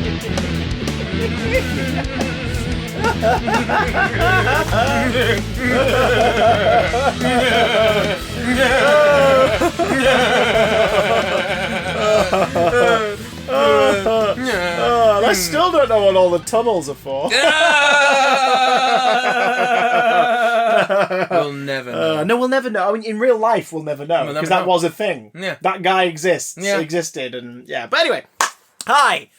I still don't know what all the tunnels are for. We'll never know. No, we'll never know. I mean, in real life, we'll never know because that was a thing. Yeah, that guy existed, and yeah. But anyway, hi,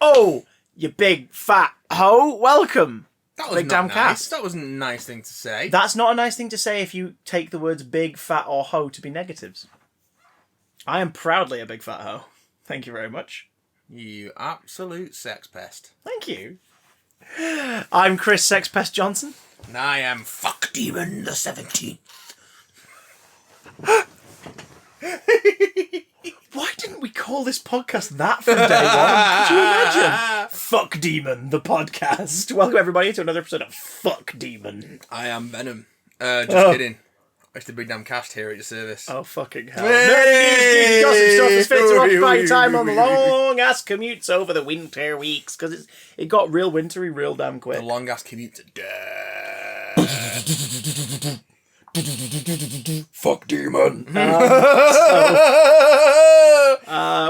oh, you big fat hoe, welcome. That was Big not damn nice. cast. That wasn't a nice thing to say. That's not a nice thing to say if you take the words big, fat, or hoe to be negatives. I am proudly a big fat hoe. Thank you very much. You absolute sex pest. Thank you. I'm Chris Sexpest Johnson. And I am Fuck Demon the 17th. Why didn't we call this podcast that from day one? Could you imagine? Fuck Demon, the podcast. Welcome everybody to another episode of Fuck Demon. I am Venom. Just kidding. It's the big damn cast here at your service. Oh, fucking hell. Nerdy news, gossip stuff is fit to occupy your time on the long-ass commutes over the winter weeks, because it got real wintry real damn quick. The long-ass commute to death. Fuck Demon.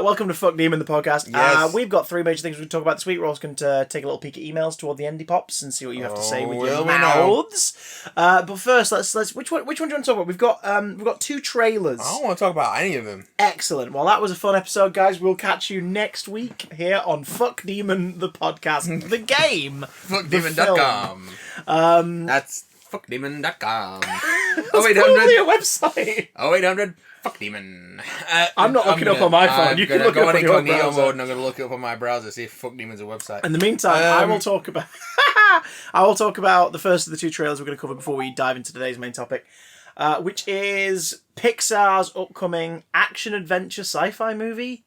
Welcome to Fuck Demon, the podcast. Yes. We've got three major things we can talk about this week. We're also going to take a little peek at emails toward the Indie Pops and see what you have to say with your mouths. But first, let's which one do you want to talk about? We've got two trailers. I don't want to talk about any of them. Excellent. Well, that was a fun episode, guys. We'll catch you next week here on Fuck Demon, the podcast, the game, FuckDemon.com. That's FuckDemon.com. That's probably a website. 0800 Fuck Demon. I'm not looking up on my phone. You can look go up on on your incognito browser. mode and I'm going to look it up on my browser, see if Fuck Demon's a website. In the meantime, I will talk about the first of the two trailers we're going to cover before we dive into today's main topic, which is Pixar's upcoming action-adventure sci-fi movie,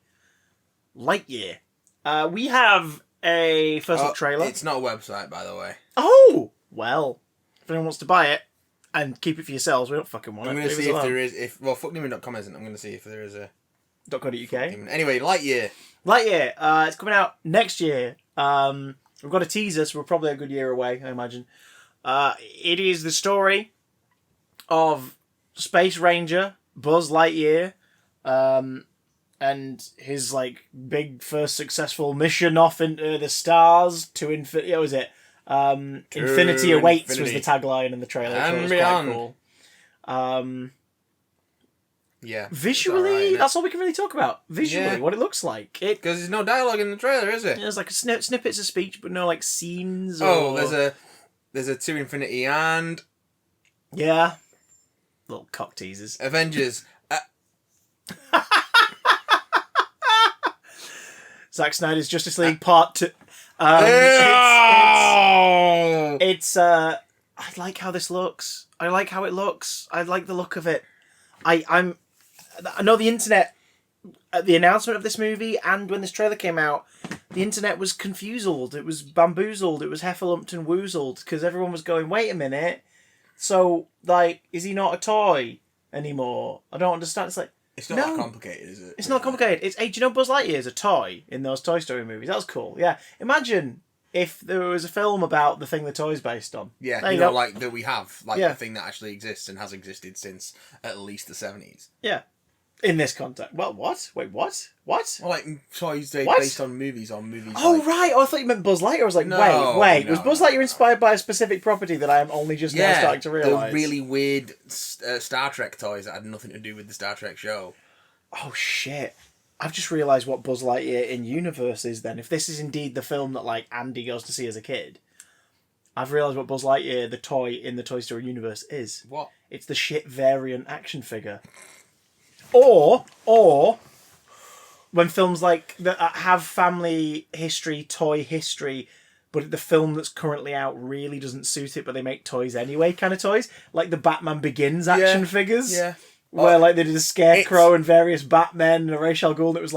Lightyear. We have a first-look trailer. It's not a website, by the way. Oh! Well, if anyone wants to buy it, and keep it for yourselves, we don't fucking want it. I'm going to see if there is... Well, FuckDemon.com isn't. I'm going to see if there is a... .co.uk. Anyway, Lightyear. It's coming out next year. We've got a teaser, so we're probably a good year away, I imagine. It is the story of Space Ranger Buzz Lightyear and his big first successful mission off into the stars to infinity. What was it? Infinity Awaits was the tagline in the trailer. And so it was quite beyond. cool. Yeah. Visually, that's all we can really talk about. Visually, what it looks like. Because there's no dialogue in the trailer, is it? There's snippets of speech, but no scenes. There's a to infinity and yeah, little cock teasers. Avengers. Zack Snyder's Justice League Part 2. It's I like how this looks. I like how it looks. I like the look of it. I know the internet, at the announcement of this movie and when this trailer came out, the internet was confused. It was bamboozled. It was heffalumpt and woozled because everyone was going, wait a minute. So, is he not a toy anymore? I don't understand. It's not that complicated, is it? It's not complicated. Do you know Buzz Lightyear is a toy in those Toy Story movies? That was cool. Yeah. Imagine if there was a film about the thing the toy's based on. Yeah, that we have. A thing that actually exists and has existed since at least the 70s. Yeah. In this context. Well, what? Wait, what? What? Well, toys based on movies. Oh, right. Oh, I thought you meant Buzz Lightyear. I was like, No, wait. no. Was Buzz Lightyear inspired by a specific property that I am only just now starting to realise? The really weird Star Trek toys that had nothing to do with the Star Trek show. Oh, shit. I've just realised what Buzz Lightyear in universe is then. If this is indeed the film that, Andy goes to see as a kid, I've realised what Buzz Lightyear, the toy in the Toy Story universe, is. What? It's the shit variant action figure. Or when films that have family history, toy history, but the film that's currently out really doesn't suit it, but they make toys anyway kind of toys. Like the Batman Begins action figures. Yeah. Where they did a Scarecrow and various Batmen and a Ra's al Ghul, and it was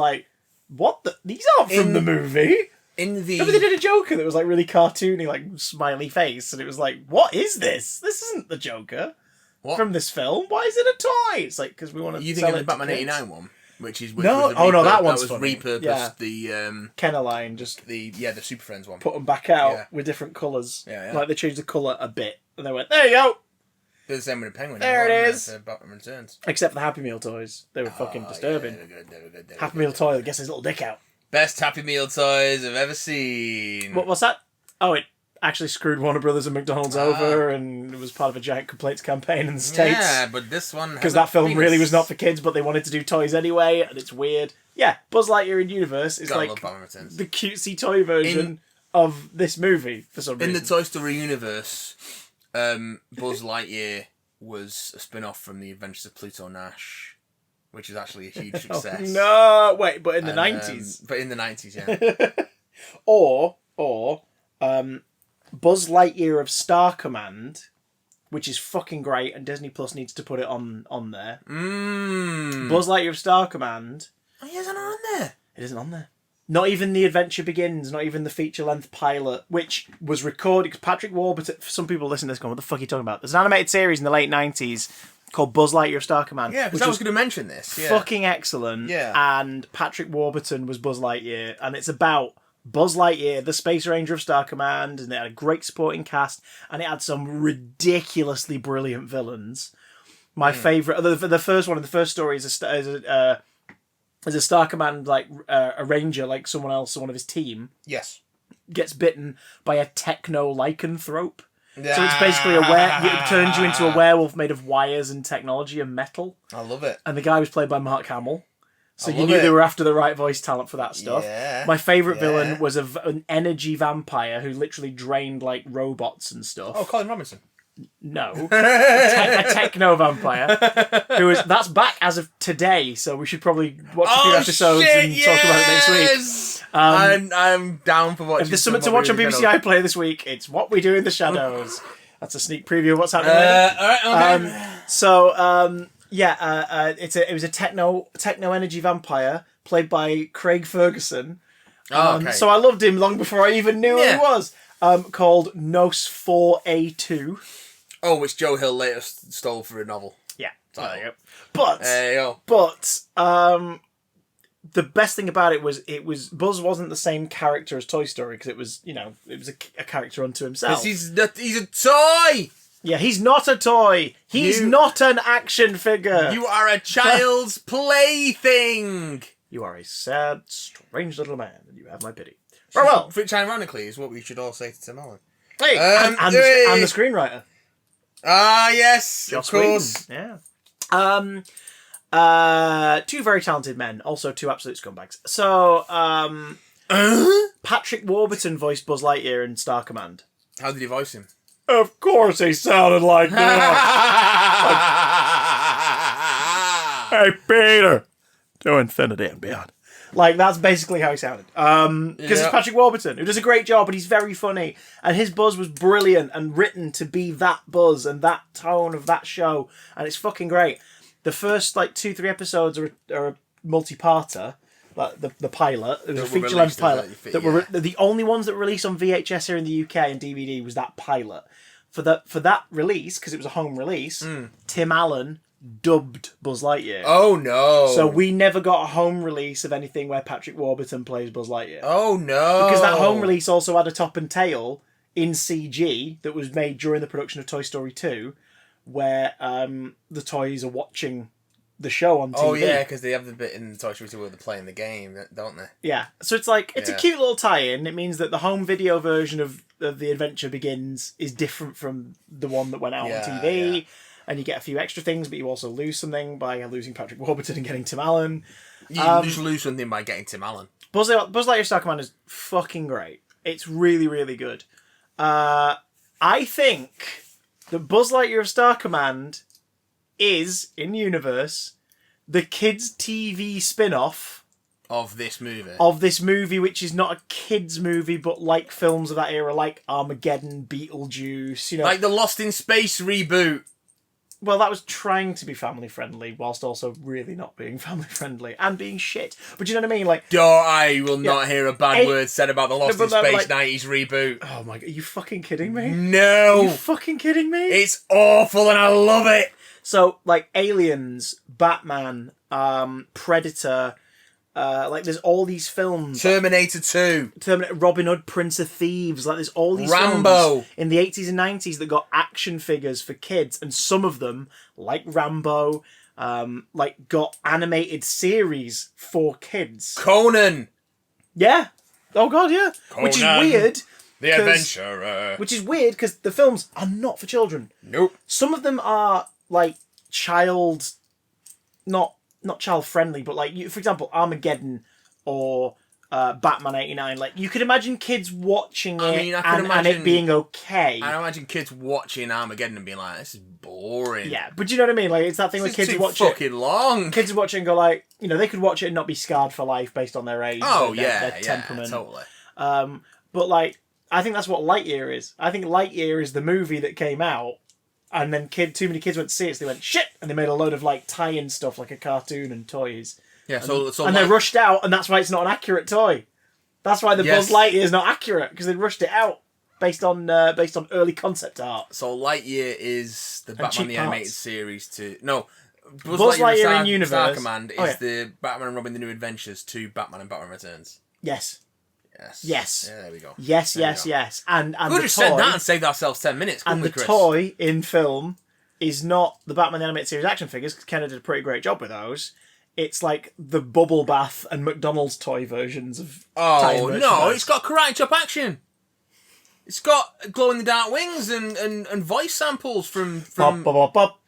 what the... These aren't from the movie! Remember they did a Joker that was really cartoony, smiley face, and it was what is this? This isn't the Joker. What? From this film? Why is it a toy? It's because we want to. You think of the Batman '89 one? which is no, that one's that was funny. repurposed. Yeah. The Kennerline just the Super Friends one. put them back out with different colours. Yeah. Like they changed the colour a bit, and they went, "There you go." They're the same with the Penguin. There it is. Batman Returns. Except for the Happy Meal toys, they were fucking disturbing. Yeah, they were good. Happy Meal toy that gets his little dick out. Best Happy Meal toys I've ever seen. What was that? Oh, it actually screwed Warner Brothers and McDonald's over, and it was part of a giant complaints campaign in the States. Yeah, but this one... Because that film really was not for kids, but they wanted to do toys anyway, and it's weird. Yeah, Buzz Lightyear in Universe is like the cutesy toy version of this movie, for some reason. In the Toy Story universe, Buzz Lightyear was a spin-off from The Adventures of Pluto Nash, which is actually a huge success. No, wait, but in the 90s. But in the 90s, yeah. or Buzz Lightyear of Star Command, which is fucking great, and Disney Plus needs to put it on there. Buzz Lightyear of Star Command. Oh, yeah, it's not on there. It isn't on there. Not even The Adventure Begins, not even the feature-length pilot, which was recorded... Because Patrick Warburton... For some people listening to this going, what the fuck are you talking about? There's an animated series in the late 90s called Buzz Lightyear of Star Command. Yeah, because I was going to mention this. Yeah. Fucking excellent. Yeah. And Patrick Warburton was Buzz Lightyear, and it's about Buzz Lightyear, the Space Ranger of Star Command, and it had a great supporting cast, and it had some ridiculously brilliant villains. My favourite... The first one, the first story is a Star Command, like a ranger, like someone else, one of his team. Yes. Gets bitten by a techno lycanthrope. So it's basically it turns you into a werewolf made of wires and technology and metal. I love it. And the guy was played by Mark Hamill. So you knew they were after the right voice talent for that stuff. Yeah. My favourite villain was an energy vampire who literally drained like robots and stuff. Oh, Colin Robinson. No. A techno vampire. That's back as of today, so we should probably watch a few episodes and talk about it next week. I'm down for watching. If there's something to watch on BBC iPlayer this week, it's What We Do in the Shadows. That's a sneak preview of what's happening later. Alright, okay. It was a techno energy vampire played by Craig Ferguson. Okay. So I loved him long before I even knew who he was. Called Nos 4A2. Oh, which Joe Hill later stole for a novel. Yeah. There you go. But the best thing about it was Buzz wasn't the same character as Toy Story, because it was a character unto himself. He's a toy. Yeah, he's not a toy. He's not an action figure. You are a child's plaything. You are a sad, strange little man, and you have my pity. Farewell. Which ironically is what we should all say to Tim Allen. Hey, and the screenwriter. Ah, yes, Joss of course. Whedon. Yeah. Two very talented men, also two absolute scumbags. So, Patrick Warburton voiced Buzz Lightyear in Star Command. How did he voice him? Of course he sounded like that. Hey, Peter. To infinity and beyond. Like, that's basically how he sounded. Because it's Patrick Warburton, who does a great job, but he's very funny. And his Buzz was brilliant and written to be that Buzz and that tone of that show. And it's fucking great. The first, 2-3 episodes are a multi-parter. Like, the pilot. It was a feature-length pilot. Were the only ones that were released on VHS here in the UK and DVD was that pilot. For that release, because it was a home release, Tim Allen dubbed Buzz Lightyear. Oh no! So we never got a home release of anything where Patrick Warburton plays Buzz Lightyear. Oh no! Because that home release also had a top and tail in CG that was made during the production of Toy Story 2, where the toys are watching the show on TV. Oh yeah, because they have the bit in Toy Story 2 where they're playing the game, don't they? Yeah. So it's a cute little tie-in. It means that the home video version of The Adventure Begins is different from the one that went out on TV. Yeah. And you get a few extra things, but you also lose something by losing Patrick Warburton and getting Tim Allen. You just lose something by getting Tim Allen. Buzz Lightyear Star Command is fucking great. It's really, really good. I think that Buzz Lightyear of Star Command is, in universe, the kids' TV spin-off of this movie, which is not a kids' movie, but like films of that era, like Armageddon, Beetlejuice, like the Lost in Space reboot. Well, that was trying to be family friendly, whilst also really not being family friendly and being shit. But you know what I mean? I will not hear a bad word said about the Lost in Space 90s reboot. Oh my god, are you fucking kidding me? No! Are you fucking kidding me? It's awful and I love it! So, Aliens, Batman, Predator. Like there's all these films. Terminator 2. Robin Hood, Prince of Thieves. Like there's all these Rambo. films in the 80s and 90s that got action figures for kids, and some of them, like Rambo, like got animated series for kids. Conan. Yeah. Oh god, yeah. Conan, which is weird. The Adventurer. Which is weird because the films are not for children. Nope. Some of them are like not child friendly, but like for example, Armageddon or Batman '89. Like you could imagine kids watching it and it being okay. I imagine kids watching Armageddon and being like, "This is boring." Yeah, but do you know what I mean? Like it's that thing where kids watch it. Fucking long. Kids watch it and go like, you know, they could watch it and not be scarred for life based on their age. Oh their temperament. Totally. But like, I think that's what Lightyear is. I think Lightyear is the movie that came out. And then too many kids went to see it, so they went, shit! And they made a load of, like, tie-in stuff, like a cartoon and toys. Yeah, and they rushed out, and that's why it's not an accurate toy. That's why the Buzz Lightyear is not accurate, because they rushed it out based on early concept art. So Lightyear is the Batman the Animated Series to... No, Buzz Lightyear in Universe. Star Command is the Batman and Robin The New Adventures to Batman and Batman Returns. Yes. Yes. Yeah, there we go. Yes. And we could have said that and saved ourselves 10 minutes, and the Chris? Toy in film is not the Batman the Animated Series action figures, because Kenner did a pretty great job with those. It's like the Bubble Bath and McDonald's toy versions of Oh, no, it's got karate chop action. It's got glow-in-the-dark wings and voice samples from... Bop, bop, bop, bop.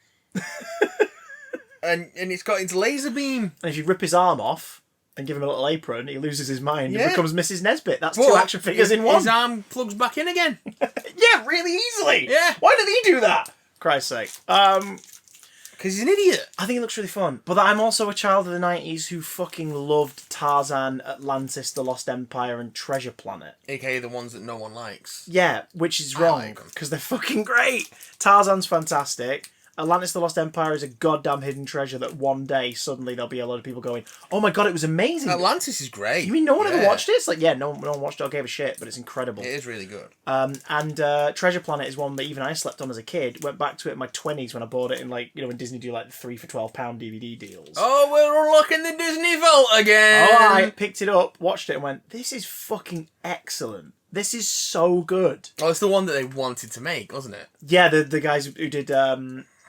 and it's got its laser beam. And if you rip his arm off and give him a little apron, he loses his mind and becomes Mrs. Nesbit. That's two action figures in one. His arm plugs back in again. Yeah, really easily. Yeah. Why did he do that? Christ's sake. Because he's an idiot. I think it looks really fun. But I'm also a child of the 90s who fucking loved Tarzan, Atlantis, The Lost Empire, and Treasure Planet. AKA the ones that no one likes. Yeah, which is wrong, because they're fucking great. Tarzan's fantastic. Atlantis the Lost Empire is a goddamn hidden treasure that one day suddenly there'll be a lot of people going, oh my god, it was amazing. Atlantis is great. You mean no one ever watched it? It's like, yeah, no one watched it or gave a shit, but it's incredible. It is really good. And Treasure Planet is one that even I slept on as a kid. Went back to it in my 20s when I bought it in, like, you know, when Disney do like the 3 for £12 DVD deals. Oh, we're unlocking the Disney Vault again. Oh, I picked it up, watched it and went, this is fucking excellent. This is so good. Oh, it's the one that they wanted to make, wasn't it? Yeah, the guys who did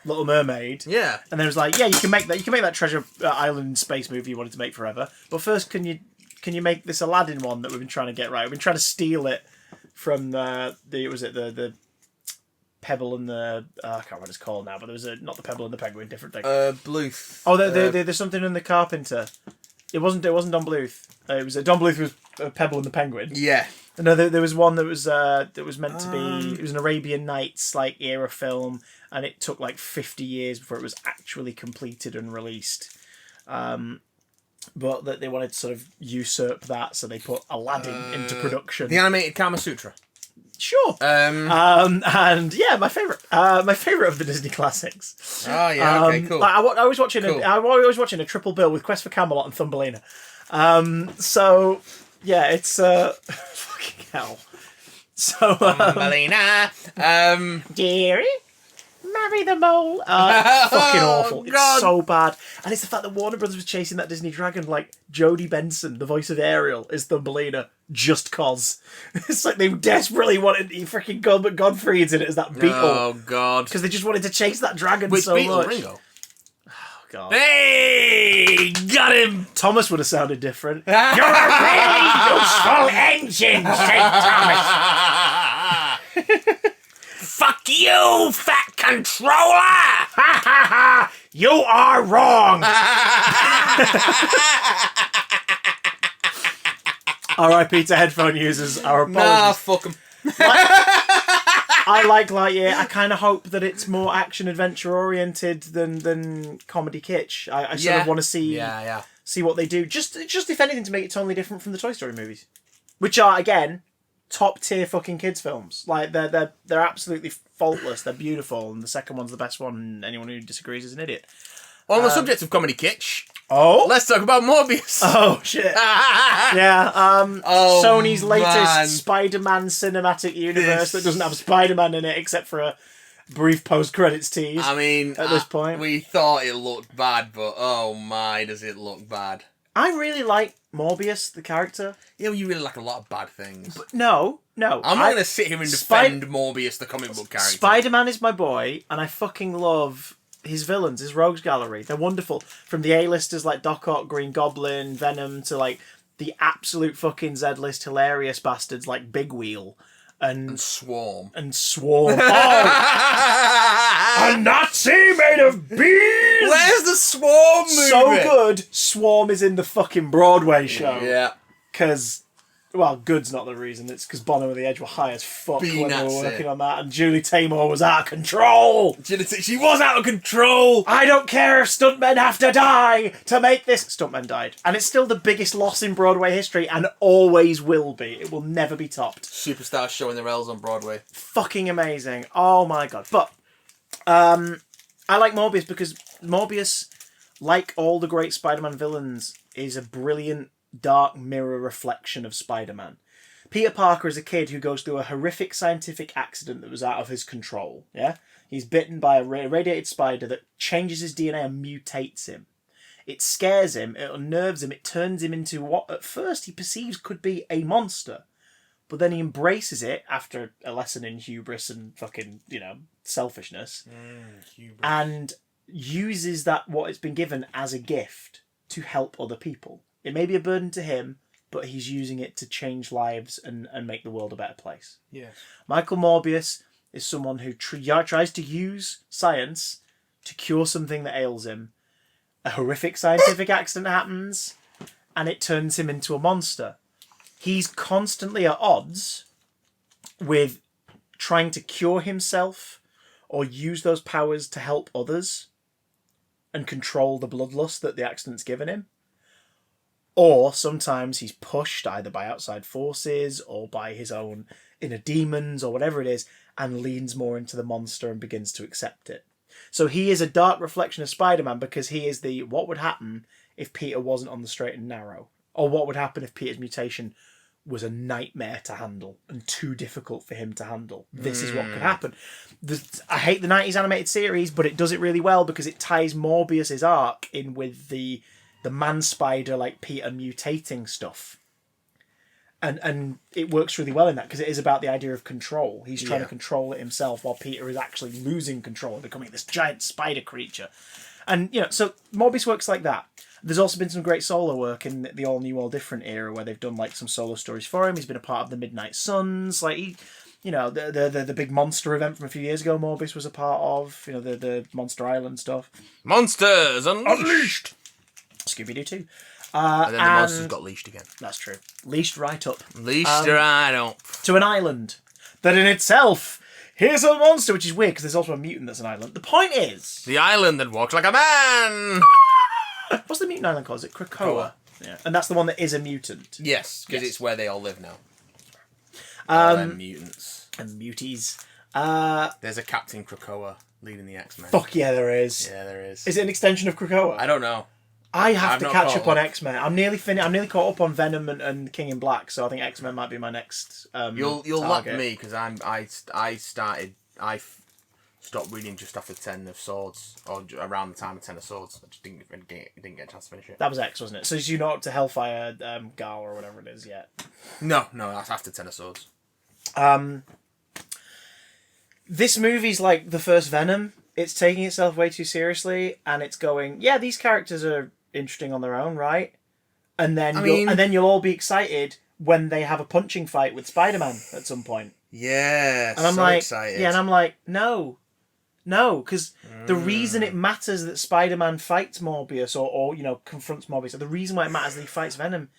Little Mermaid. Yeah. And then it was like, yeah, you can make that Treasure Island space movie you wanted to make forever. But first, can you make this Aladdin one that we've been trying to get right? We've been trying to steal it from the Pebble and the I can't remember what it's called now, but there was not the Pebble and the Penguin, different thing. Bluth. Oh, there's something in the Carpenter. It wasn't Don Bluth. It was Don Bluth was Pebble and the Penguin. Yeah. No, there was one that was meant to be. It was an Arabian Nights like era film, and it took like 50 years before it was actually completed and released. But that they wanted to sort of usurp that, so they put Aladdin into production. The animated Kama Sutra. Sure. And yeah, my favorite of the Disney classics. Oh yeah, okay, cool. I was watching a triple bill with Quest for Camelot and Thumbelina. So yeah, it's fucking hell. So Thumbelina, dearie, marry the mole. Fucking awful. God. It's so bad, and it's the fact that Warner Brothers was chasing that Disney dragon. Like Jodie Benson, the voice of Ariel, is Thumbelina. Just cause. It's like they desperately wanted freaking Godfrey's in it as that beetle. Oh god. Because they just wanted to chase that dragon Which so beetle? much. Ringo? Oh god. Hey! Got him! Thomas would have sounded different. You're a really useful engine, St. Thomas. Fuck you, fat controller! Ha ha ha! You are wrong! R.I.P. to headphone users. Our apologies. Nah, fuck them. I like Lightyear. I kind of hope that it's more action adventure oriented than comedy kitsch. I sort of want to see what they do. Just if anything to make it totally different from the Toy Story movies, which are again top tier fucking kids films. Like they're absolutely faultless. They're beautiful, and the second one's the best one. And anyone who disagrees is an idiot. On the subject of comedy kitsch, oh, let's talk about Morbius. Oh shit! Yeah. Sony's latest man. Spider-Man cinematic universe that doesn't have Spider-Man in it except for brief post-credits tease. I mean, at this point, we thought it looked bad, but oh my, does it look bad. I really like Morbius, the character. Yeah, well, you really like a lot of bad things. But no. I'm not going to sit here and defend Morbius, the comic book character. Spider-Man is my boy, and I fucking love his villains, his rogues gallery. They're wonderful. From the A-listers like Doc Ock, Green Goblin, Venom, to like the absolute fucking Z-list hilarious bastards like Big Wheel and Swarm. Oh, a Nazi made of bees. Where's the Swarm movie? So good. Swarm is in the fucking Broadway show. Yeah. Because, well, good's not the reason. It's because Bono and the Edge were high as fuck when they were working on that, and Julie Taymor was out of control. She was out of control. I don't care if stuntmen have to die to make this. Stuntmen died. And it's still the biggest loss in Broadway history, and always will be. It will never be topped. Superstars showing their L's on Broadway. Fucking amazing. Oh my god. But, I like Morbius because Morbius, like all the great Spider-Man villains, is a brilliant dark mirror reflection of Spider-Man. Peter Parker is a kid who goes through a horrific scientific accident that was out of his control. Yeah, he's bitten by a radiated spider that changes his DNA and mutates him. It scares him, it unnerves him, it turns him into what at first he perceives could be a monster. But then he embraces it after a lesson in hubris and fucking, selfishness. Hubris. And uses that, what it's been given, as a gift to help other people. It may be a burden to him, but he's using it to change lives and make the world a better place. Yes. Michael Morbius is someone who tries to use science to cure something that ails him. A horrific scientific accident happens, and it turns him into a monster. He's constantly at odds with trying to cure himself or use those powers to help others and control the bloodlust that the accident's given him. Or sometimes he's pushed either by outside forces or by his own inner demons or whatever it is, and leans more into the monster and begins to accept it. So he is a dark reflection of Spider-Man because he is the what would happen if Peter wasn't on the straight and narrow. Or what would happen if Peter's mutation was a nightmare to handle and too difficult for him to handle. This is what could happen. I hate the 90s animated series, but it does it really well because it ties Morbius's arc in with the man-spider like Peter mutating stuff. And it works really well in that because it is about the idea of control. He's trying to control it himself while Peter is actually losing control and becoming this giant spider creature. And, so Morbius works like that. There's also been some great solo work in the all new, all different era where they've done like some solo stories for him. He's been a part of the Midnight Suns, like the big monster event from a few years ago. Morbius was a part of, the Monster Island stuff. Monsters Unleashed. Scooby-Doo too. And then the monsters got leashed again. That's true. Leashed right up. Leashed right up. To an island that in itself, here's a monster, which is weird because there's also a mutant that's an island. The point is, the island that walks like a man. What's the mutant island called? Is it Krakoa? Yeah, and that's the one that is a mutant. Yes, because it's where they all live now. Mutants and muties. There's a Captain Krakoa leading the X-Men. Fuck yeah, there is. Yeah, there is. Is it an extension of Krakoa? I don't know. I have to catch up on X-Men. I'm nearly caught up on Venom and King in Black, so I think X-Men might be my next. You'll target. like me because I stopped reading just after 10 of Swords, or around the time of 10 of Swords. I just didn't get a chance to finish it. That was X, wasn't it? So you're not up to Hellfire Gal or whatever it is yet? No, that's after 10 of Swords. This movie's like the first Venom. It's taking itself way too seriously, and it's going, yeah, these characters are interesting on their own, right? And then you'll all be excited when they have a punching fight with Spider-Man at some point. Yeah, and I'm so like, excited. Yeah, and I'm like, no, because the reason it matters that Spider-Man fights Morbius or confronts Morbius, or the reason why it matters that he fights Venom,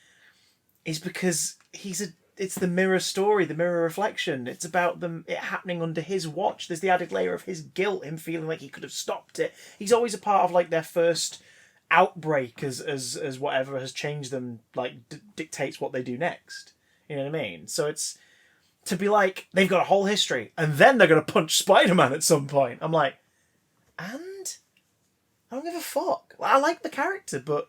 is because it's the mirror story, the mirror reflection. It's about it happening under his watch. There's the added layer of his guilt, him feeling like he could have stopped it. He's always a part of like their first outbreak as whatever has changed them, like dictates what they do next. You know what I mean? So it's to be like, they've got a whole history and then they're going to punch Spider-Man at some point. I'm like, and? I don't give a fuck. I like the character, but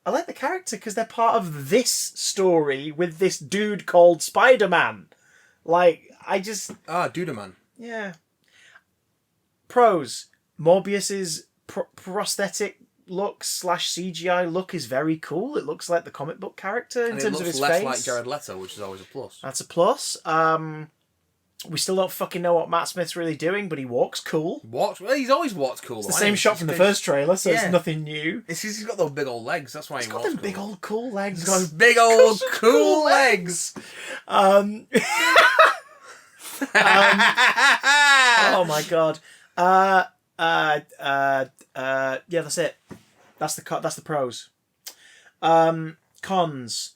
I like the character because they're part of this story with this dude called Spider-Man. Like, I just... Duderman. Yeah. Pros. Morbius's prosthetic look / CGI look is very cool. It looks like the comic book character in terms of his less face. like Jared Leto, which is always a plus. That's a plus. We still don't fucking know what Matt Smith's really doing, but he walks cool. Well, he's always walked cool. It's the same shot from the first trailer, so it's nothing new. He's got those big old legs. That's why He's got them big old cool legs. He's got his big old cool legs. Oh my god. Yeah, that's it. That's the pros. Cons.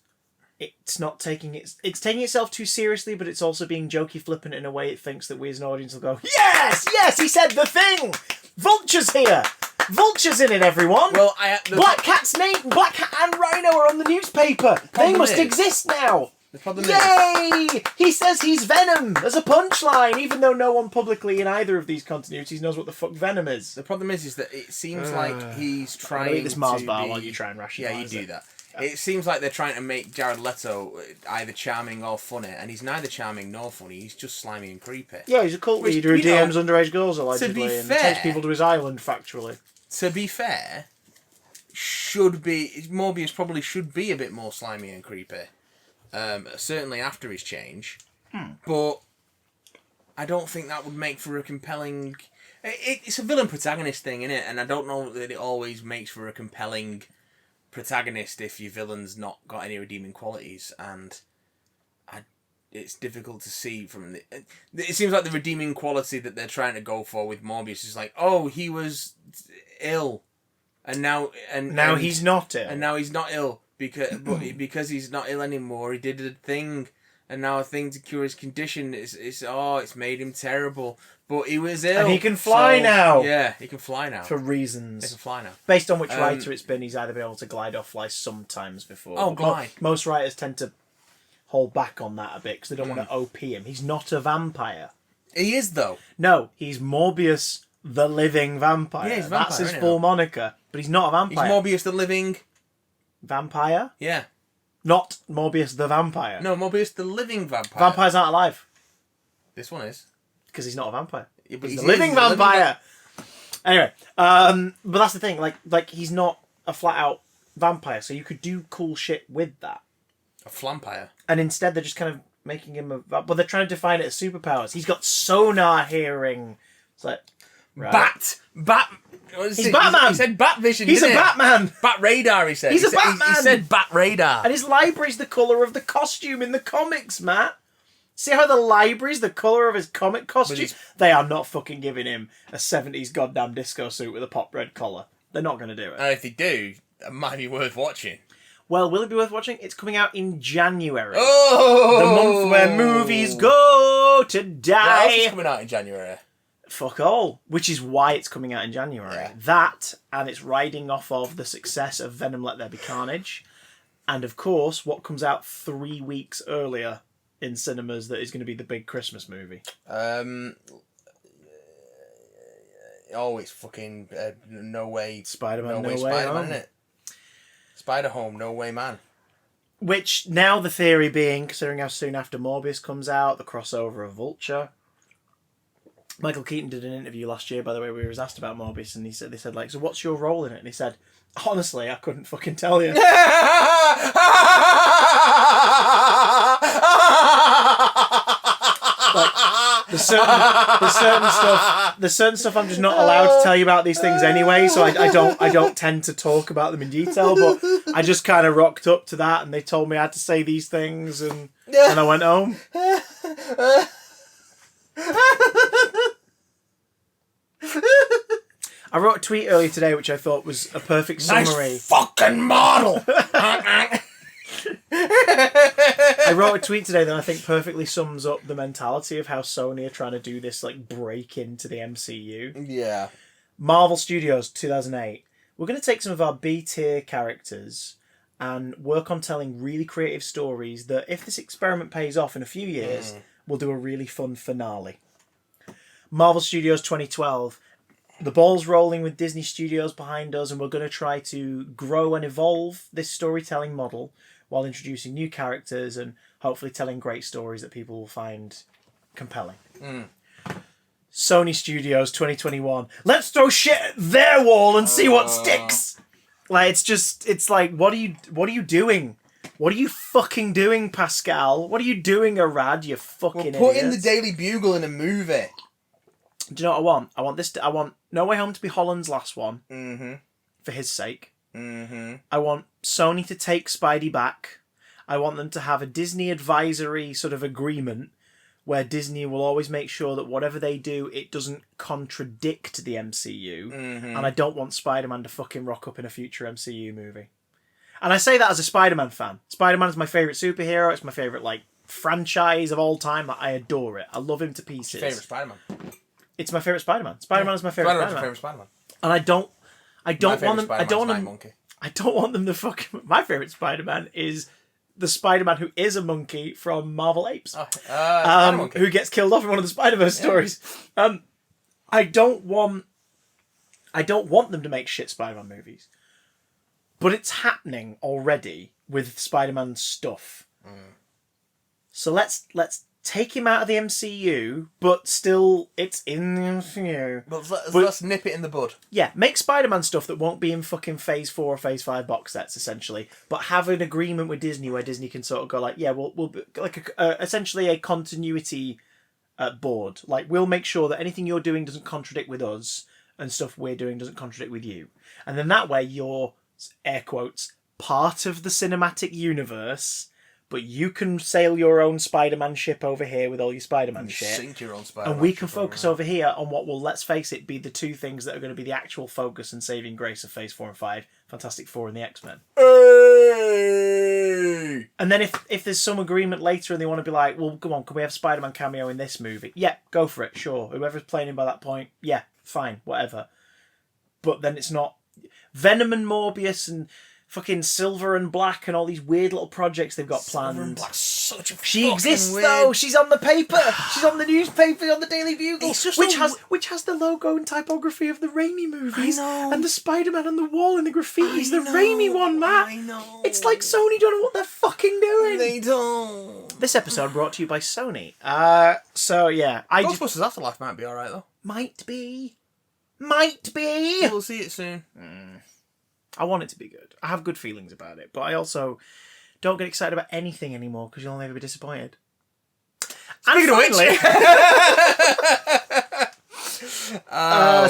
It's not taking it's taking itself too seriously, but it's also being jokey, flippant in a way it thinks that we as an audience will go, yes, he said the thing. Vulture's here. Vulture's in it, everyone. Well, Black Cat and Rhino are on the newspaper. They must exist now. The problem Yay! He says he's Venom as a punchline, even though no one publicly in either of these continuities knows what the fuck Venom is. The problem is that it seems like he's trying to. Eat this Mars bar while you try and rationalise Yeah, you do that. It seems like they're trying to make Jared Leto either charming or funny, and he's neither charming nor funny. He's just slimy and creepy. Yeah, he's a cult leader who DMs underage girls allegedly and takes people to his island factually. To be fair, Morbius probably should be a bit more slimy and creepy. Certainly after his change, but I don't think that would make for a compelling. It's a villain protagonist thing, isn't it? And I don't know that it always makes for a compelling protagonist if your villain's not got any redeeming qualities, and it's difficult to see from it seems like the redeeming quality that they're trying to go for with Morbius is like, oh, he was ill, and now he's not ill, and now he's not ill because he's not ill anymore. He did a thing, and now a thing to cure his condition it's made him terrible. But he was ill. And he can fly now. Yeah, he can fly now. For reasons. He can fly now. Based on which writer it's been, he's either been able to glide or fly sometimes before. Oh, glide. Most writers tend to hold back on that a bit because they don't want to OP him. He's not a vampire. He is, though. No, he's Morbius the Living Vampire. Yeah, he's a vampire, that's his full moniker. But he's not a vampire. He's Morbius the Living... Vampire? Yeah. Not Morbius the Vampire. No, Morbius the Living Vampire. Vampires aren't alive. This one is. Because he's not a vampire. Yeah, but he's the living vampire. Anyway, but that's the thing. Like he's not a flat out vampire, so you could do cool shit with that. A flampire. And instead, they're just kind of making him but they're trying to define it as superpowers. He's got sonar hearing. It's like Bat. He's Batman. He said bat vision. He's a Batman. Bat radar. He said. He's a Batman. He said bat radar. And his library's the colour of the costume in the comics, Matt. See how the library's the colour of his comic costume? They are not fucking giving him a 70s goddamn disco suit with a pop red collar. They're not going to do it. And if they do, it might be worth watching. Well, will it be worth watching? It's coming out in January. Oh! The month where movies go to die. What else is coming out in January? Fuck all. Which is why it's coming out in January. Yeah. That, and it's riding off of the success of Venom Let There Be Carnage. And of course, what comes out 3 weeks earlier in cinemas that is going to be the big Christmas movie. It's fucking No Way... Spider-Man, No Way Spider-Man, Home. Isn't it? Spider-Home, No Way Man. Which, now the theory being, considering how soon after Morbius comes out, the crossover of Vulture. Michael Keaton did an interview last year, by the way, where he was asked about Morbius, and they said, so what's your role in it? And he said, honestly, I couldn't fucking tell you. There's certain stuff I'm just not allowed to tell you about these things anyway, so I don't tend to talk about them in detail, but I just kind of rocked up to that, and they told me I had to say these things, and I went home. I wrote a tweet earlier today which I thought was a perfect summary. Nice fucking model! I wrote a tweet today that I think perfectly sums up the mentality of how Sony are trying to do this break into the MCU. Yeah. Marvel Studios, 2008. We're going to take some of our B-tier characters and work on telling really creative stories that, if this experiment pays off in a few years, we'll do a really fun finale. Marvel Studios 2012. The ball's rolling with Disney Studios behind us, and we're going to try to grow and evolve this storytelling model while introducing new characters and hopefully telling great stories that people will find compelling. Sony Studios 2021. Let's throw shit at their wall and see what sticks. Like it's like what are you doing? What are you fucking doing, Pascal? What are you doing, Arad? You fucking Well, put idiots. in the Daily Bugle in a movie. Do you know what I want? I want No Way Home to be Holland's last one. Mm-hmm. For his sake. Mm-hmm. I want Sony to take Spidey back. I want them to have a Disney advisory sort of agreement where Disney will always make sure that whatever they do, it doesn't contradict the MCU. Mm-hmm. And I don't want Spider-Man to fucking rock up in a future MCU movie. And I say that as a Spider-Man fan. Spider-Man is my favourite superhero. It's my favourite, like, franchise of all time. I adore it. I love him to pieces. Your favourite Spider-Man? It's my favourite Spider-Man. Spider-Man is my favourite Spider-Man's Spider-Man. your favourite Spider-Man. And I don't want them. Monkey. I don't want them to fucking. My favourite Spider-Man is the Spider-Man who is a monkey from Marvel Apes, who gets killed off in one of the Spider-Verse stories. I don't want them to make shit Spider-Man movies, but it's happening already with Spider-Man stuff. So let's take him out of the MCU, but still it's in the MCU. Let's nip it in the bud. Yeah, make Spider-Man stuff that won't be in fucking Phase 4 or Phase 5 box sets, essentially. But have an agreement with Disney where Disney can sort of go like, yeah, we'll like essentially a continuity board. Like, we'll make sure that anything you're doing doesn't contradict with us, and stuff we're doing doesn't contradict with you. And then that way you're, air quotes, part of the cinematic universe, but you can sail your own Spider-Man ship over here with all your Spider-Man shit. Sink your own Spider-Man and we can ship focus over here on what will, let's face it, be the two things that are going to be the actual focus and saving grace of Phase 4 and 5, Fantastic Four and the X-Men. Hey! And then if there's some agreement later and they want to be like, well, come on, can we have Spider-Man cameo in this movie? Yeah, go for it, sure. Whoever's playing him by that point, yeah, fine, whatever. But then it's not Venom and Morbius and fucking Silver and Black and all these weird little projects they've got planned. Silver and Black's such a She fucking exists weird... though. She's on the paper. She's on the newspaper, on the Daily Bugle, It's just which has the logo and typography of the Raimi movies. I know. And the Spider-Man on the wall and the graffiti is the Raimi one, Matt. I know. It's like Sony don't know what they're fucking doing. They don't. This episode brought to you by Sony. So yeah, Ghostbusters Afterlife might be all right though. Might be. We'll see it soon. I want it to be good. I have good feelings about it, but I also don't get excited about anything anymore because you'll never be disappointed. Speaking of which,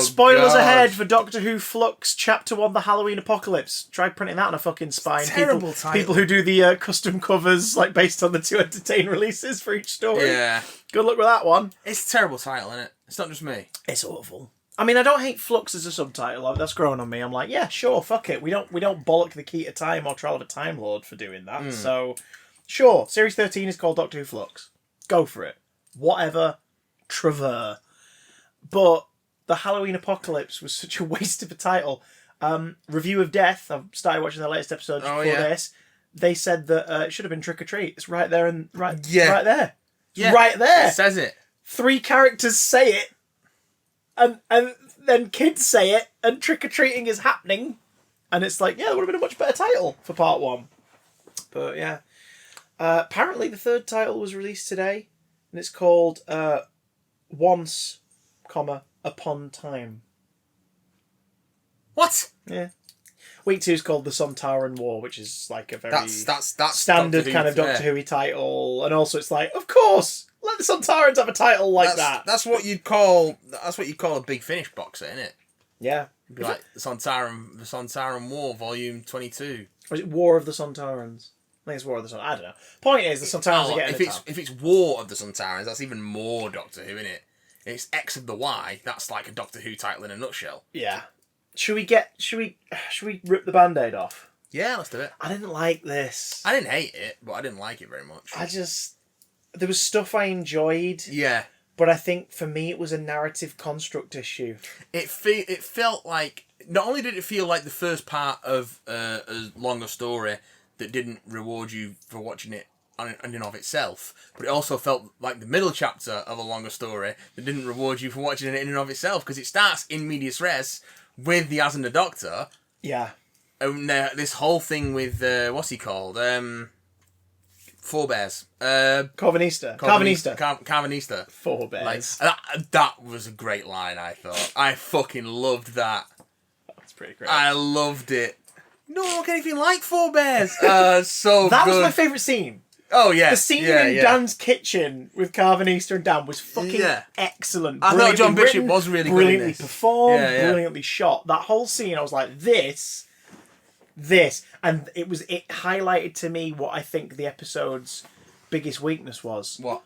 spoilers ahead for Doctor Who Flux Chapter 1: The Halloween Apocalypse. Try printing that on a fucking spine. Terrible title. People who do the custom covers like based on the 2 Entertain releases for each story. Yeah. Good luck with that one. It's a terrible title, isn't it? It's not just me. It's awful. I mean, I don't hate Flux as a subtitle. Like, that's growing on me. I'm like, yeah, sure, fuck it. We don't bollock the Key to Time or Trial of a Time Lord for doing that. So, sure, Series 13 is called Doctor Who Flux. Go for it. Whatever. Trevor. But the Halloween Apocalypse was such a waste of a title. Review of Death. I've started watching the latest episode before this. They said that it should have been Trick or Treat. It's right there and right there. Yeah. Right there. It says it. 3 characters say it. And then kids say it, and trick-or-treating is happening. And it's like, yeah, that would have been a much better title for part 1. But, yeah. Apparently the 3rd title was released today, and it's called Once, Upon Time. What? Yeah. Week 2 is called The Sontaran War, which is like a very that's standard kind of Doctor Who title. And also it's like, of course, let the Sontarans have a title like that. That's what you'd call a Big Finish box set, isn't it? Yeah. It'd be like the Sontaran War, Volume 22. Or is it War of the Sontarans? I think it's War of the Sontarans. I don't know. Point is, the Sontarans are getting if it's War of the Sontarans, that's even more Doctor Who, isn't it? It's X of the Y. That's like a Doctor Who title in a nutshell. Yeah. Should we rip the Band-Aid off? Yeah, let's do it. I didn't like this. I didn't hate it, but I didn't like it very much. There was stuff I enjoyed. Yeah. But I think for me it was a narrative construct issue. It felt like, not only did it feel like the first part of a longer story that didn't reward you for watching it in and of itself, but it also felt like the middle chapter of a longer story that didn't reward you for watching it in and of itself, because it starts in medias res with the As and the Doctor. Yeah. And this whole thing with, what's he called? Four Bears. Carvanista. Four Bears. That was a great line, I thought. I fucking loved that. That's pretty great. I loved it. No one look anything like Four Bears. So that good. was my favourite scene. Oh, yeah. The scene in Dan's kitchen with Carvanista and Dan was fucking excellent. I thought John Bishop was really good in brilliantly this. performed, brilliantly shot. That whole scene, I was like, this, and it highlighted to me what I think the episode's biggest weakness was. What?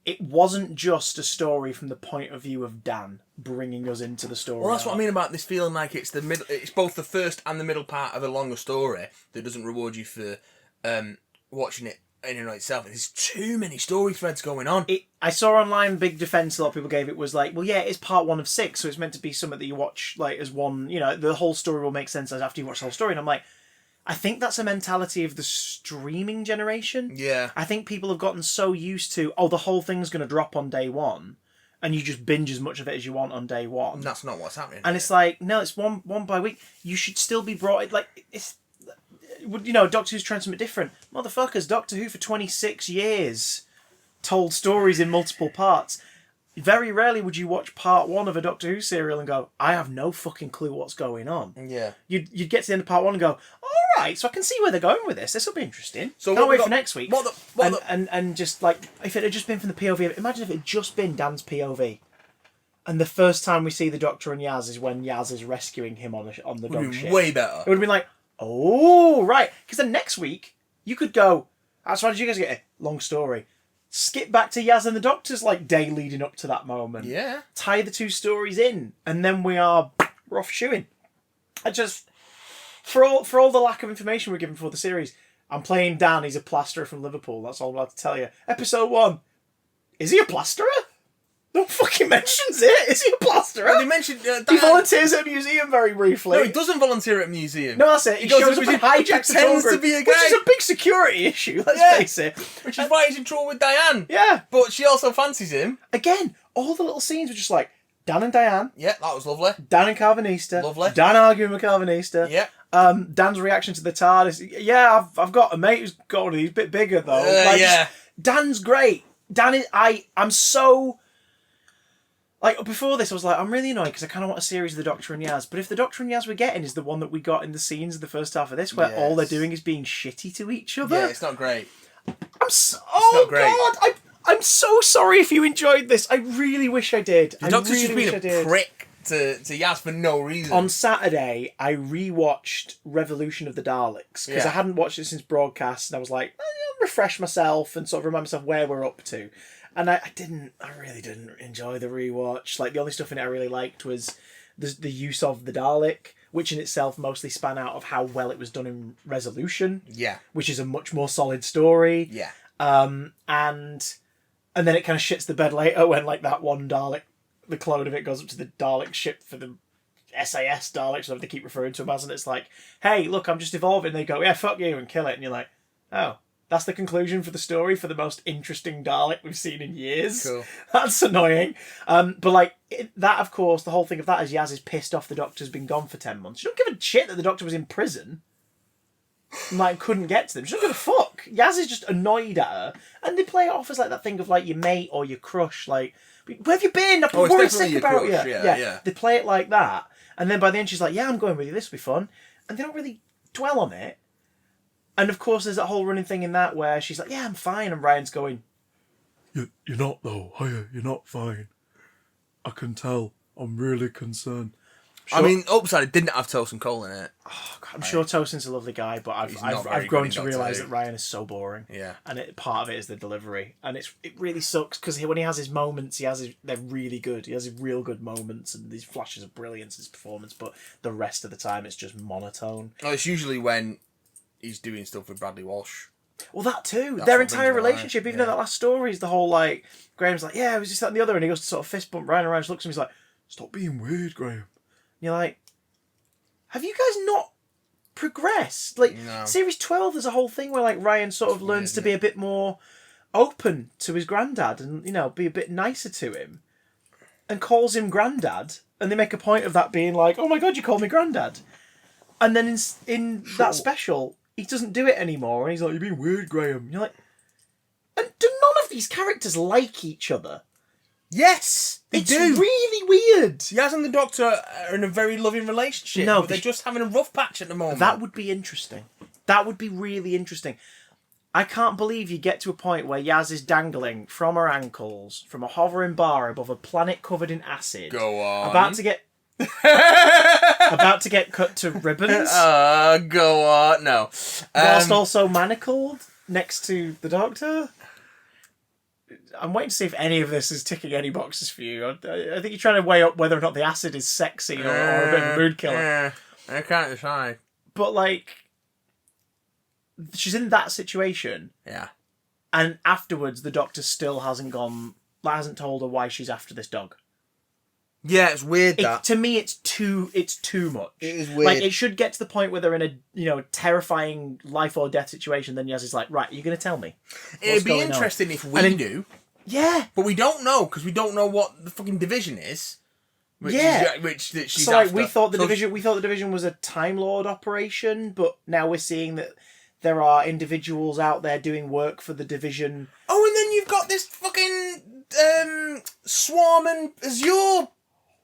It wasn't just a story from the point of view of Dan bringing us into the story. Well, that's what I mean about this feeling like it's the middle. It's both the first and the middle part of a longer story that doesn't reward you for watching it in and of itself. There's too many story threads going on. I saw online big defense a lot of people gave it was like, well, yeah, it's part 1 of 6, so it's meant to be something that you watch like as one. You know, the whole story will make sense after you watch the whole story. And I'm like, I think that's a mentality of the streaming generation. Yeah. I think people have gotten so used to, the whole thing's going to drop on day 1, and you just binge as much of it as you want on day 1. And that's not what's happening. And it's like, no, it's one by week. You should still be brought. Like it's, you know, Doctor Who's trying something different. Motherfuckers, Doctor Who for 26 years told stories in multiple parts. Very rarely would you watch part 1 of a Doctor Who serial and go, I have no fucking clue what's going on. Yeah. You'd get to the end of part 1 and go, alright, so I can see where they're going with this. This will be interesting. So can't wait for next week. What and just like, if it had just been from the POV, imagine if it had just been Dan's POV. And the first time we see the Doctor and Yaz is when Yaz is rescuing him on the dog ship. Way better. It would have been like, oh, right. Because then next week, you could go, how did you guys get it? Long story. Skip back to Yaz and the Doctor's like day leading up to that moment. Yeah. Tie the 2 stories in. And then we're off shooing. I just, for all the lack of information we're given for the series, I'm playing Dan. He's a plasterer from Liverpool. That's all I'm allowed to tell you. Episode 1. Is he a plasterer? No one fucking mentions it. Is he a plasterer? Well, they mentioned he volunteers at a museum very briefly. No, he doesn't volunteer at a museum. No, that's it. He shows up and hijacks the pretends to be a guy. which is a big security issue, let's face it. Which is why he's in trouble with Diane. Yeah. But she also fancies him. Again, all the little scenes were just like, Dan and Diane. Yeah, that was lovely. Dan and Carvanista. Lovely. Dan arguing with Carvanista. Yeah. Dan's reaction to the TARDIS. Yeah, I've got a mate who's got one of these, a bit bigger though. Dan's great. I'm so... Like, before this, I was like, I'm really annoyed because I kind of want a series of the Doctor and Yaz. But if the Doctor and Yaz we're getting is the one that we got in the scenes of the first half of this, where all they're doing is being shitty to each other. Yeah, it's not great. God, I'm so sorry if you enjoyed this. I really wish I did. The Doctor's just been a prick to Yaz for no reason. On Saturday, I rewatched Revolution of the Daleks because I hadn't watched it since broadcast, and I was like, I'll refresh myself and sort of remind myself where we're up to. And I really didn't enjoy the rewatch. Like, the only stuff in it I really liked was the use of the Dalek, which in itself mostly span out of how well it was done in Resolution. Yeah. Which is a much more solid story. Yeah. And then it kind of shits the bed later when, like, that one Dalek, the clone of it goes up to the Dalek ship for the SAS Daleks, whatever they keep referring to them as, and it's like, hey, look, I'm just evolving. And they go, yeah, fuck you, and kill it. And you're like, oh. That's the conclusion for the story for the most interesting Dalek we've seen in years. Cool. That's annoying. But like that, of course, the whole thing of that is Yaz is pissed off the Doctor's been gone for 10 months. She don't give a shit that the Doctor was in prison. And, like, couldn't get to them. She don't give a fuck. Yaz is just annoyed at her. And they play it off as like that thing of like your mate or your crush. Like, where have you been? I've been worried sick about you. Yeah. They play it like that. And then by the end she's like, yeah, I'm going with you. This will be fun. And they don't really dwell on it. And of course, there's that whole running thing in that where she's like, yeah, I'm fine. And Ryan's going, You're not, though, are you? You're not fine. I can tell. I'm really concerned. Sure. I mean, upside, it didn't have Tosin Cole in it. Oh, God, I'm sure Tosin's a lovely guy, but I've grown to realise that Ryan is so boring. Yeah. And part of it is the delivery. And it really sucks, because when he has his moments, they're really good. He has real good moments, and these flashes of brilliance in his performance, but the rest of the time, it's just monotone. Well, it's usually when he's doing stuff with Bradley Walsh. Well, that too. That's Their what entire brings relationship, life. even though that last story is the whole, like, Graham's like, yeah, it was just that and the other, and he goes to sort of fist bump Ryan, and Ryan just looks at him, he's like, Stop being weird, Graham. and you're like, have you guys not progressed? Like, No. Series 12, there's a whole thing where, like, Ryan sort of learns to be a bit more open to his granddad and, you know, be a bit nicer to him, and calls him granddad, and they make a point of that being like, oh my God, you call me granddad. And then in that special, he doesn't do it anymore, and he's like, "You're being weird, Graham." And you're like, and do none of these characters like each other? Yes, they It's do. really weird. Yaz and the Doctor are in a very loving relationship. No, but they're just having a rough patch at the moment. That would be interesting. That would be really interesting. I can't believe you get to a point where Yaz is dangling from her ankles from a hovering bar above a planet covered in acid. Go on. About to get cut to ribbons. Go on. No. Whilst also manacled next to the Doctor. I'm waiting to see if any of this is ticking any boxes for you. I think you're trying to weigh up whether or not the acid is sexy or a bit of a mood killer. I can't decide. But, like, she's in that situation. Yeah. And afterwards, the Doctor still hasn't told her why she's after this dog. Yeah, it's weird that. To me, it's too much. It is weird. Like, it should get to the point where they're in a, terrifying life or death situation. Then Yaz is like, right, you're going to tell me. It'd be interesting if we knew. Yeah. But we don't know, because we don't know what the fucking division is. Which she's so, like, after. we thought the division was a Time Lord operation, but now we're seeing that there are individuals out there doing work for the division. Oh, and then you've got this fucking Swarm and Azure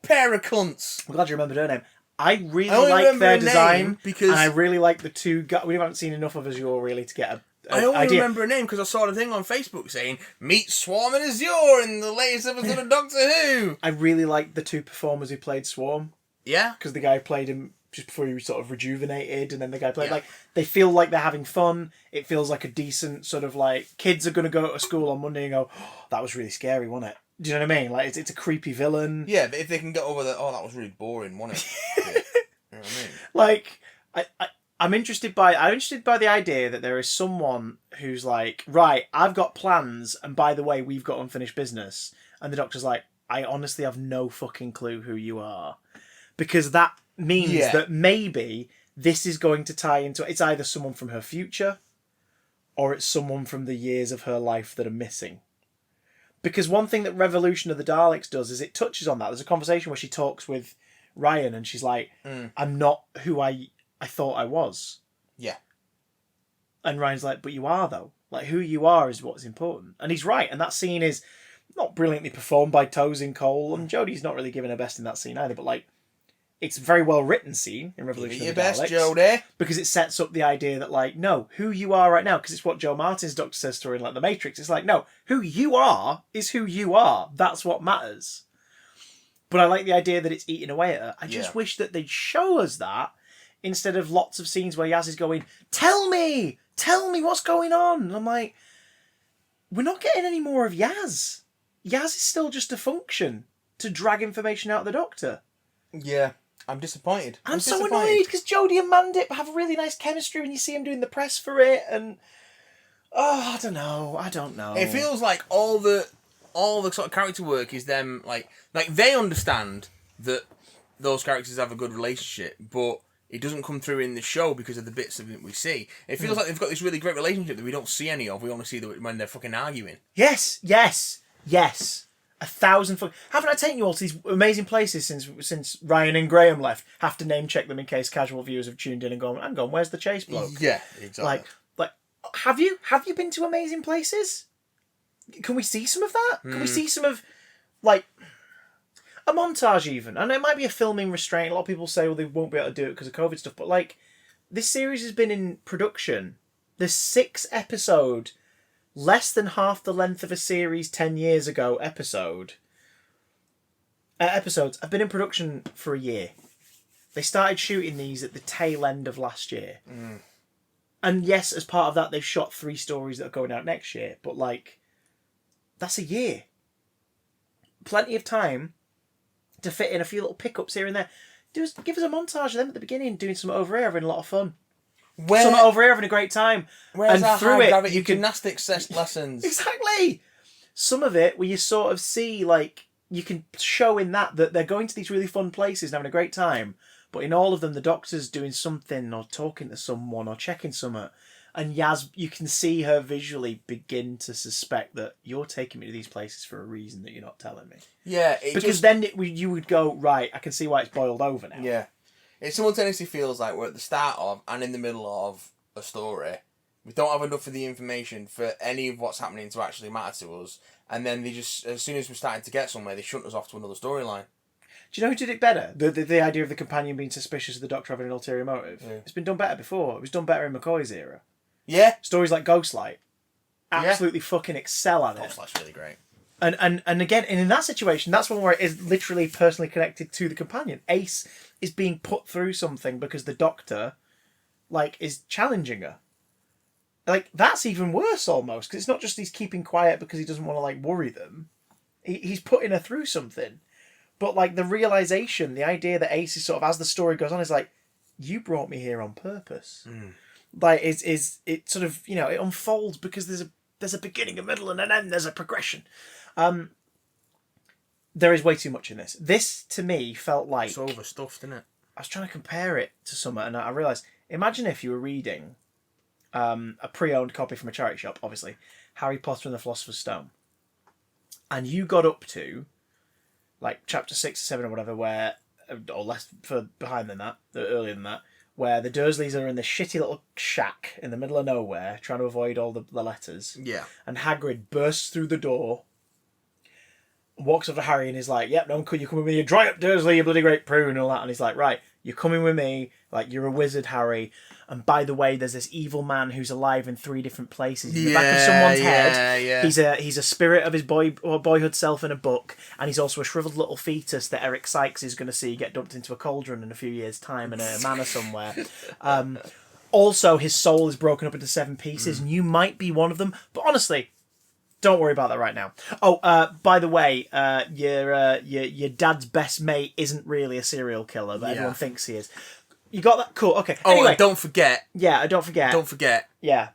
pair of cunts. I'm glad you remembered her name. I really like their design because and I really like the two guys. We haven't seen enough of Azure really to get a I only idea. remember her name because I saw the thing on Facebook saying "Meet Swarm and Azure" in the latest episode of Doctor Who. I really like the two performers who played Swarm. Yeah, because the guy played him just before he was sort of rejuvenated, and then the guy played they feel like they're having fun. It feels like a decent sort of like kids are going to go to school on Monday and go, oh, "That was really scary, wasn't it?" Do you know what I mean? Like it's a creepy villain. Yeah, but if they can get over that, that was really boring, wasn't it? You know what I mean? Like I'm interested by the idea that there is someone who's like, right, I've got plans, and by the way, we've got unfinished business, and the Doctor's like, I honestly have no fucking clue who you are, because that means that maybe this is going to tie into it's either someone from her future, or it's someone from the years of her life that are missing. Because one thing that Revolution of the Daleks does is it touches on that. There's a conversation where she talks with Ryan, and she's like, I'm not who I thought I was. Yeah. And Ryan's like, but you are, though. Like, who you are is what's important. And he's right. And that scene is not brilliantly performed by Tosin Cole. And Jodie's not really giving her best in that scene either. But, like, it's a very well-written scene in Revolution of the Daleks. Give it your best, Jodie. Because it sets up the idea that, like, no, who you are right now, because it's what Joe Martin's Doctor says to her in, like, The Matrix. It's like, no, who you are is who you are. That's what matters. But I like the idea that it's eating away at her. I just wish that they'd show us that instead of lots of scenes where Yaz is going, tell me what's going on. And I'm like, we're not getting any more of Yaz. Yaz is still just a function to drag information out of the Doctor. Yeah, I'm disappointed. I'm so annoyed because Jodie and Mandip have a really nice chemistry when you see them doing the press for it. And, I don't know. It feels like all the sort of character work is them, like they understand that those characters have a good relationship, but it doesn't come through in the show because of the bits of it we see. It feels like they've got this really great relationship that we don't see any of. We only see when they're fucking arguing. Yes. 1,000. Haven't I taken you all to these amazing places since Ryan and Graham left? Have to name check them in case casual viewers have tuned in and gone, hang on, where's the chase bloke? Yeah, exactly. Like, have you been to amazing places? Can we see some of that? Can we see some of, like, a montage even? I know it might be a filming restraint. A lot of people say, well, they won't be able to do it because of COVID stuff. But, like, this series has been in production. The 6-episode, less than half the length of a series 10 years ago episodes have been in production for a year. They started shooting these at the tail end of last year. And yes, as part of that, they've shot 3 stories that are going out next year. But, like, that's a year. Plenty of time to fit in a few little pickups here and there. Give us a montage of them at the beginning doing some over here, having a lot of fun. Some over here having a great time. Where's and our through high it, gravity you can gymnastics lessons? Exactly. Some of it where you sort of see, like, you can show in that they're going to these really fun places and having a great time, but in all of them, the Doctor's doing something or talking to someone or checking something. And Yaz, you can see her visually begin to suspect that you're taking me to these places for a reason that you're not telling me. Yeah. Then you would go, right, I can see why it's boiled over now. Yeah. It simultaneously feels like we're at the start of and in the middle of a story. We don't have enough of the information for any of what's happening to actually matter to us. And then they just, as soon as we're starting to get somewhere, they shunt us off to another storyline. Do you know who did it better? The idea of the companion being suspicious of the Doctor having an ulterior motive. Yeah. It's been done better before. It was done better in McCoy's era. Yeah. Stories like Ghostlight absolutely fucking excel at it. Ghostlight's really great. And again, and in that situation, that's one where it is literally personally connected to the companion. Ace is being put through something because the Doctor, like, is challenging her. Like, that's even worse almost, because it's not just he's keeping quiet because he doesn't want to, like, worry them. He's putting her through something. But, like, the realisation, the idea that Ace is sort of, as the story goes on, is like, you brought me here on purpose. Like, it sort of, you know, it unfolds because there's a beginning, a middle, and an end. There's a progression. There is way too much in this. This, to me, felt like... It's overstuffed, isn't it? I was trying to compare it to something, and I realised, imagine if you were reading a pre-owned copy from a charity shop, obviously, Harry Potter and the Philosopher's Stone, and you got up to, like, chapter 6 or 7 or whatever, where, or less behind than that, earlier than that, where the Dursleys are in this shitty little shack in the middle of nowhere, trying to avoid all the letters. Yeah. And Hagrid bursts through the door, walks up to Harry and is like, yep, no, you're coming with me, you dry up Dursley, you bloody great prune, and all that. And he's like, right, you're coming with me, like, you're a wizard, Harry. And by the way, there's this evil man who's alive in 3 different places. In the back of someone's head, he's a spirit of his boyhood self in a book, and he's also a shriveled little fetus that Eric Sykes is going to see get dumped into a cauldron in a few years' time in a manor somewhere. Also, his soul is broken up into 7 pieces, and you might be one of them. But honestly, don't worry about that right now. Oh, by the way, your dad's best mate isn't really a serial killer, but everyone thinks he is. You got that? Cool, okay. Oh, anyway, and don't forget. Yeah, don't forget. Don't forget. Yeah.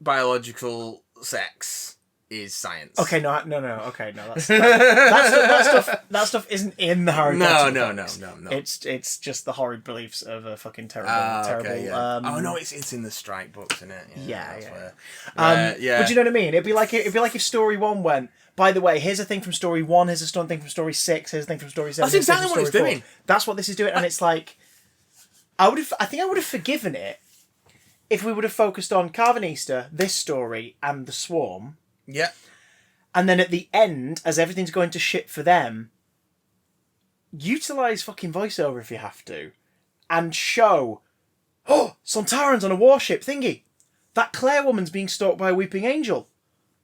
Biological sex is science. Okay, no. Okay, no. That stuff isn't in the Harry Potter books. No. It's just the horrid beliefs of a fucking terrible. Okay, yeah. Oh no, it's in the Strike books, isn't it? Yeah. Yeah. But you know what I mean? It'd be like if Story 1 went, by the way, here's a thing from Story 1, here's a thing from Story 6, here's a thing from Story 7. That's exactly what it's doing. That's what this is doing, and it's like, I think I would have forgiven it if we would have focused on Carvanista, this story, and the Swarm. Yeah. And then at the end, as everything's going to shit for them, utilise fucking voiceover if you have to, and show, Sontarans on a warship thingy. That Claire woman's being stalked by a weeping angel.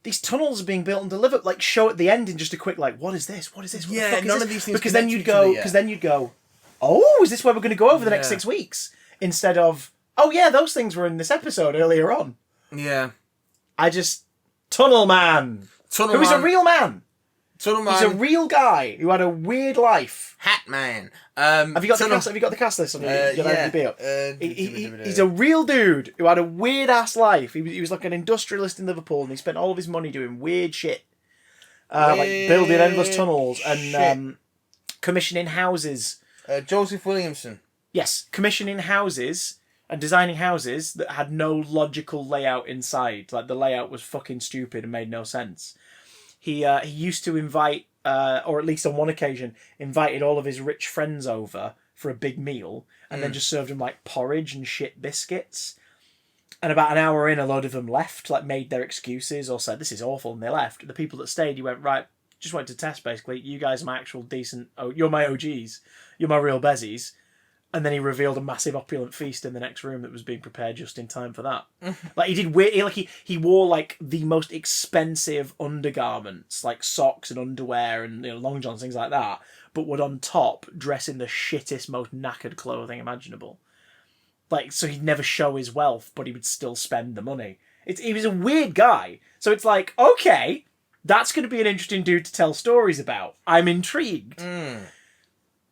These tunnels are being built and delivered. Like, show at the end in just a quick, like, what is this? What is this? What the fuck is none this? of these things. Because then you'd go, oh, is this where we're going to go over the next 6 weeks? Instead of, oh yeah, those things were in this episode earlier on. Yeah. Tunnel Man. Tunnel Who is a real man. Tunnel Man. He's a real guy who had a weird life. Hat Man. Have you got the cast list on your IMDb up? He's a real dude who had a weird ass life. He was like an industrialist in Liverpool, and he spent all of his money doing weird shit, like building endless tunnels and commissioning houses. Joseph Williamson. Yes, commissioning houses and designing houses that had no logical layout inside. Like, the layout was fucking stupid and made no sense. He used to invite, or at least on one occasion, invited all of his rich friends over for a big meal, and then just served them, like, porridge and shit biscuits. And about an hour in, a load of them left, like, made their excuses or said, this is awful, and they left. The people that stayed, he went, right, just wanted to test, basically. You guys are my actual decent... Oh, you're my OGs. You're my real bezies. And then he revealed a massive opulent feast in the next room that was being prepared just in time for that. Like, he did weird... He wore, like, the most expensive undergarments, like socks and underwear and, you know, long johns, things like that, but would on top dress in the shittest, most knackered clothing imaginable. Like, so he'd never show his wealth, but he would still spend the money. He was a weird guy. So it's like, okay, that's going to be an interesting dude to tell stories about. I'm intrigued.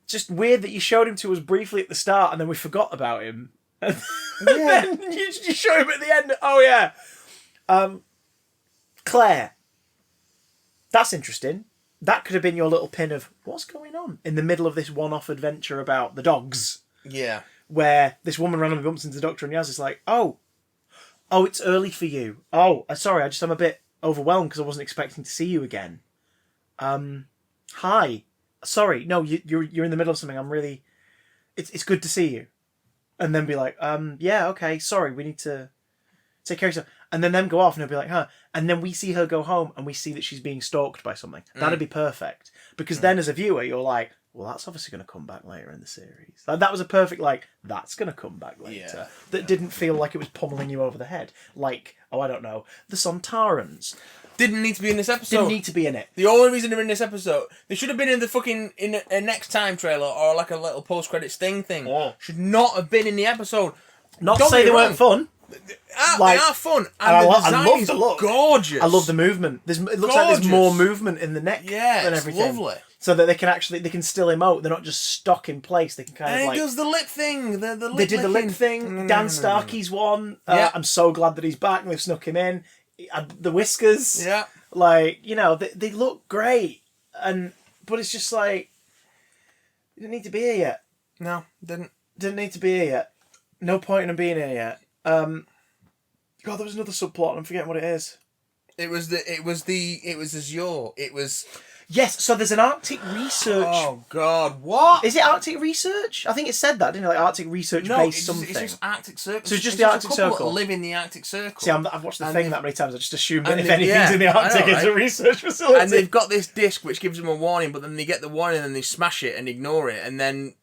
Just weird that you showed him to us briefly at the start and then we forgot about him. And then you show him at the end. Oh, yeah. Claire. That's interesting. That could have been your little pin of what's going on in the middle of this one-off adventure about the dogs. Yeah. Where this woman randomly bumps into the Doctor and Yaz is like, oh, it's early for you. Oh, sorry, I'm a bit overwhelmed because I wasn't expecting to see you again. Hi. Sorry, no, you're in the middle of something. I'm really... It's good to see you. and then be like, yeah, okay, sorry, we need to take care of yourself. And then them go off and they'll be like, huh. And then we see her go home and we see that she's being stalked by something. That'd be perfect. Because then as a viewer, you're like, well, that's obviously going to come back later in the series. Like, that was a perfect, like, that's going to come back later. Yeah. That didn't feel like it was pummeling you over the head. Like, oh, I don't know, the Sontarans. Didn't need to be in this episode. Didn't need to be in it. The only reason they're in this episode, they should have been in the fucking in a next time trailer or like a little post credit sting thing. Yeah. Should not have been in the episode. Not to Don't say get they me weren't wrong. fun. They are fun, and I the love design is the look. gorgeous. I love the movement. It looks like there's Gorgeous. more movement in the neck Yeah, than it's everything. lovely. So that they can still emote. They're not just stuck in place. They can kind And of it like... does the lip thing. The lip They did the lip licking. thing. Dan Starkey's one. Yeah. I'm so glad that he's back and they've snuck him in. The whiskers. Yeah. Like, you know, they look great. But it's just like... You didn't need to be here yet. No, didn't. Didn't need to be here yet. No point in them being here yet. God, there was another subplot and I'm forgetting what it is. It was Azure. It was. Yes, so there's an Arctic research... Oh God! What? Is it Arctic research? I think it said that, didn't it? Like Arctic research based something. It's just Arctic Circle. So it's just the Arctic a couple Circle. That live in the Arctic Circle. See, I've watched the And thing they've- that many times. I just assume that and if they- anything's yeah, in the I know, Arctic, it's a right? research facility. And they've got this disc which gives them a warning, but then they get the warning and they smash it and ignore it, and then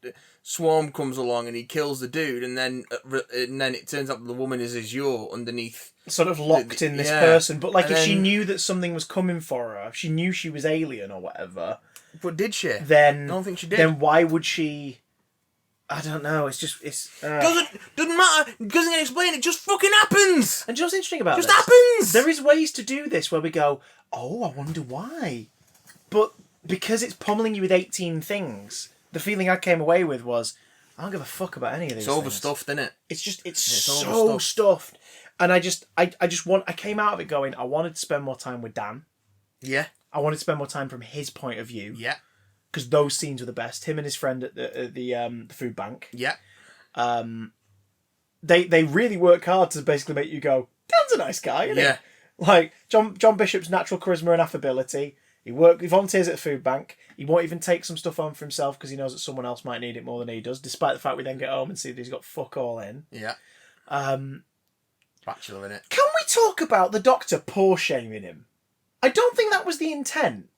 Swarm comes along and he kills the dude, and then it turns out the woman is Azure underneath. Sort of locked in this yeah. person. But like, And if she then- knew that something was coming for her, if she knew she was alien or whatever, But did she? then... I don't think she did. Then why would she... I don't know, it's just... Doesn't matter. Doesn't get explained. It just fucking happens. And do you know what's interesting about Just this? happens. There is ways to do this where we go, oh, I wonder why. But because it's pummeling you with 18 things, the feeling I came away with was, I don't give a fuck about any of these It's things. overstuffed, isn't it? It's so so stuffed. And I came out of it going, I wanted to spend more time with Dan. Yeah. I wanted to spend more time from his point of view. Yeah. Because those scenes were the best. Him and his friend at the food bank. Yeah. They really work hard to basically make you go, Dan's a nice guy, isn't Yeah. he? Like, John Bishop's natural charisma and affability. He volunteers at a food bank. He won't even take some stuff on for himself because he knows that someone else might need it more than he does, despite the fact we then get home and see that he's got fuck all in. Yeah. Bachelor in it. Can we talk about the Doctor poor shaming him? I don't think that was the intent.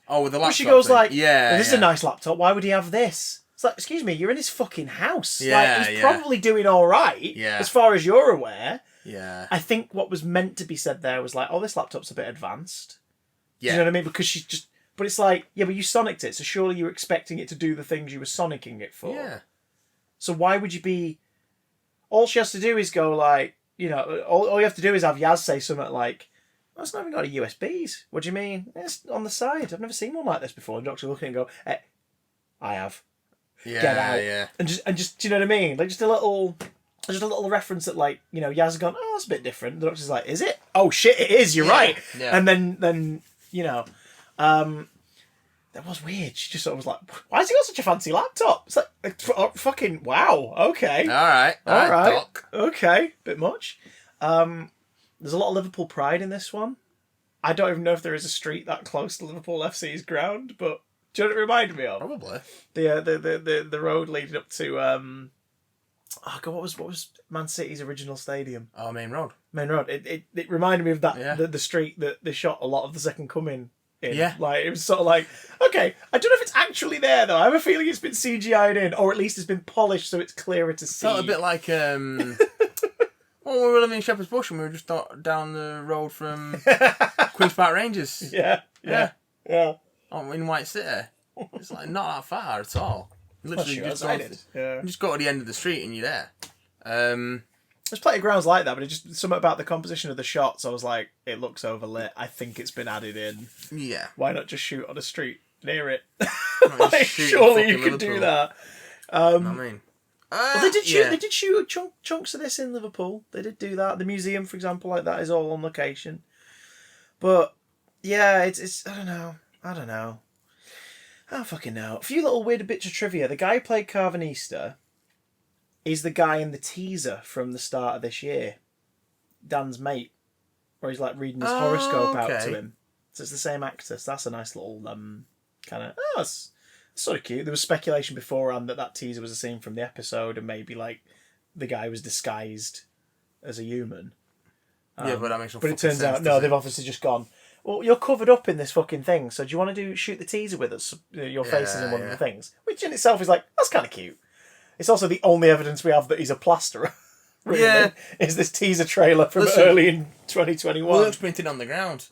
Oh, with the But laptop she goes thing. like, yeah, well, this is yeah. a nice laptop. Why would he have this? It's like, excuse me, you're in his fucking house. Yeah, like, he's yeah. probably doing all right, Yeah. as far as you're aware. Yeah. I think what was meant to be said there was like, oh, this laptop's a bit advanced. Do Yeah. you know what I mean? Because she's just... But it's like, yeah, but you sonicked it, so surely you're expecting it to do the things you were sonicking it for. Yeah. So why would you be... All she has to do is go like, you know, all you have to do is have Yaz say something like, well, it's not even got a USBs. What do you mean? It's on the side. I've never seen one like this before. And the Doctor looking and go, I have. Yeah. Get out. Yeah. And just, do you know what I mean? Like just a little reference that like, you know, Yaz has gone, oh, that's a bit different. The Doctor's like, is it? Oh shit, it is. You're Yeah. right. Yeah. And then you know, that was weird. She just sort of was like, why has he got such a fancy laptop? It's like, fucking wow. Okay. All right. All right. Doc. Okay. Bit much. There's a lot of Liverpool pride in this one. I don't even know if there is a street that close to Liverpool FC's ground, but do you know what it reminded me of? Probably. The road leading up to oh god, what was Man City's original stadium? Oh, Main Road. Main Road. It reminded me of that Yeah. the street that they shot a lot of the Second Coming in. Yeah. Like it was sort of like, okay, I don't know if it's actually there though. I have a feeling it's been CGI'd in, or at least it's been polished so it's clearer to see. Felt a bit like well, we were living in Shepherd's Bush and we were just down the road from Queen's Park Rangers. Yeah. Oh, in White City. It's like not that far at all. Literally Sure, just I go, did. Yeah. you just go to the end of the street and you're there. There's plenty of grounds like that, but it just something about the composition of the shots. I was like, it looks overlit. I think it's been added in. Yeah. Why not just shoot on a street near it? Not just Like, shoot surely you fucking could do Liverpool. that. I mean, Well, they did shoot. yeah. They did shoot chunks of this in Liverpool. They did do that. The museum, for example, like that is all on location. But yeah, it's I don't know. I don't fucking know. A few little weird bits of trivia. The guy who played Carvanista is the guy in the teaser from the start of this year. Dan's mate, where he's like reading his horoscope out okay. to him. So it's the same actor. So that's a nice little kind of. Oh, Sort of cute. There was speculation beforehand that teaser was a scene from the episode, and maybe like the guy was disguised as a human. Yeah, but that makes no But it fucking turns sense, out no, does they've it? obviously just gone. Well, you're covered up in this fucking thing, so do you want to shoot the teaser with us? Your face is in one of the things, which in itself is like that's kind of cute. It's also the only evidence we have that he's a plasterer. Really, Yeah. is this teaser trailer from Listen, early in 2021? Work's printed on the ground.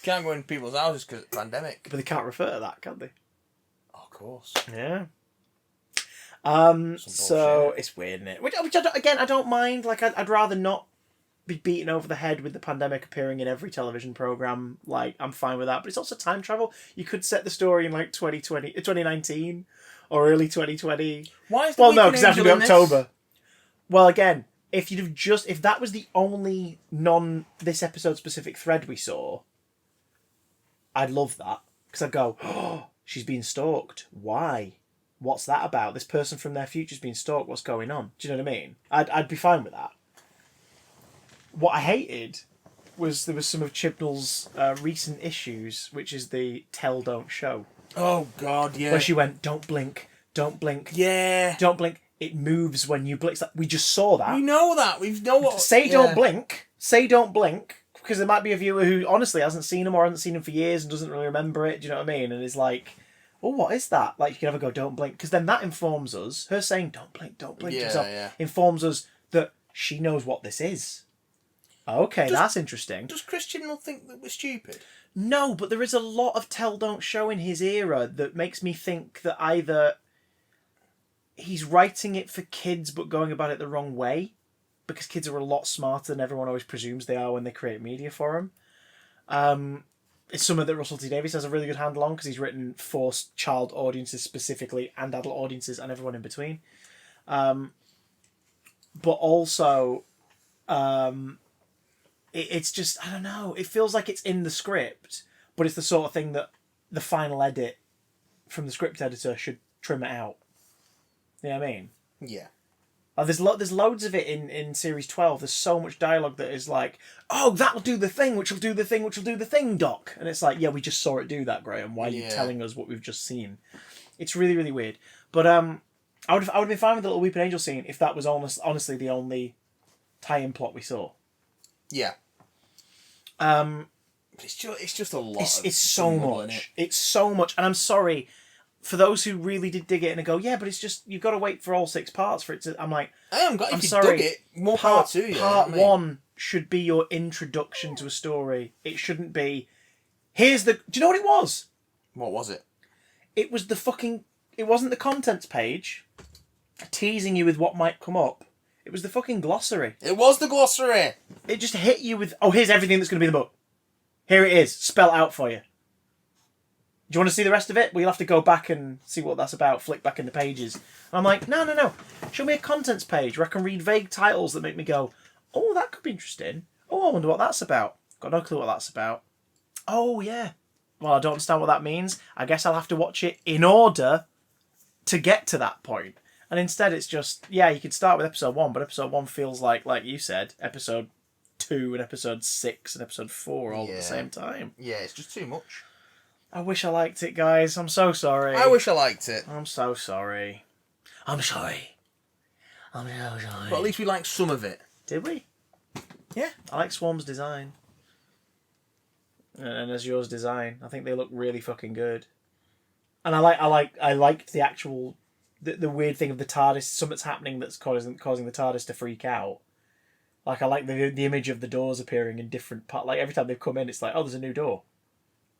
Can't go in people's houses because of the pandemic. But they can't refer to that, can they? Oh, of course. Yeah. Some So bullshit. it's weird, isn't it? Which I don't mind. Like, I'd rather not be beaten over the head with the pandemic appearing in every television program. Like, I'm fine with that. But it's also time travel. You could set the story in like 2019 or early 2020. Why is the Well, no, Weeping because it has to be Angel in this? October. Well, again, if that was the only this episode specific thread we saw, I'd love that. Because I'd go, oh, she's being stalked. Why? What's that about? This person from their future's being stalked. What's going on? Do you know what I mean? I'd be fine with that. What I hated was there was some of Chibnall's recent issues, which is the tell, don't show. Oh, God, yeah. Where she went, don't blink, don't blink, Yeah. don't blink. It moves when you blink. It's like, we just saw that. We know that. We know what... Say don't blink. Say don't blink. Because there might be a viewer who honestly hasn't seen him or hasn't seen him for years and doesn't really remember it. Do you know what I mean? And is like, well, what is that? Like, you can never go, don't blink. Because then that informs us, her saying don't blink to herself, informs us that she knows what this is. Okay, that's interesting. Does Christian not think that we're stupid? No, but there is a lot of tell don't show in his era that makes me think that either he's writing it for kids but going about it the wrong way, because kids are a lot smarter than everyone always presumes they are when they create media for them. It's something that Russell T Davies has a really good handle on because he's written for child audiences specifically and adult audiences and everyone in between. But also, it's just, I don't know, it feels like it's in the script, but it's the sort of thing that the final edit from the script editor should trim it out. You know what I mean? Yeah. There's loads of it in Series 12. There's so much dialogue that is like, oh, that'll do the thing, which will do the thing, which will do the thing, Doc. And it's like, yeah, we just saw it do that, Graham. Why are you telling us what we've just seen? It's really, really weird. But I would have been fine with the little Weeping Angel scene if that was honestly the only tie-in plot we saw. Yeah. But it's just a lot. It's so much. It's so much. And I'm sorry for those who really did dig it and go, yeah, but it's just, you've got to wait for all 6 parts for it to... I'm like, I'm sorry. dug it, more power to you. Part 1 should be your introduction to a story. It shouldn't be, here's the... Do you know what it was? What was it? It was the fucking... It wasn't the contents page teasing you with what might come up. It was the fucking glossary. It was the glossary! It just hit you with, oh, here's everything that's going to be in the book. Here it is, spell it out for you. Do you want to see the rest of it? Well, you'll have to go back and see what that's about, flick back in the pages. And I'm like, no. Show me a contents page where I can read vague titles that make me go, oh, that could be interesting. Oh, I wonder what that's about. Got no clue what that's about. Oh, yeah. Well, I don't understand what that means. I guess I'll have to watch it in order to get to that point. And instead it's just, yeah, you could start with episode 1, but episode 1 feels like you said, episode 2 and episode 6 and episode 4 all at the same time. Yeah, it's just too much. I wish I liked it, guys. I'm so sorry. I wish I liked it. I'm so sorry. I'm sorry. I'm so sorry. But at least we liked some of it. Did we? Yeah. I like Swarm's design. And as yours design. I think they look really fucking good. And I liked the actual the weird thing of the TARDIS. Something's happening that's causing the TARDIS to freak out. Like, I like the image of the doors appearing in different parts. Like, every time they've come in, it's like, oh, there's a new door.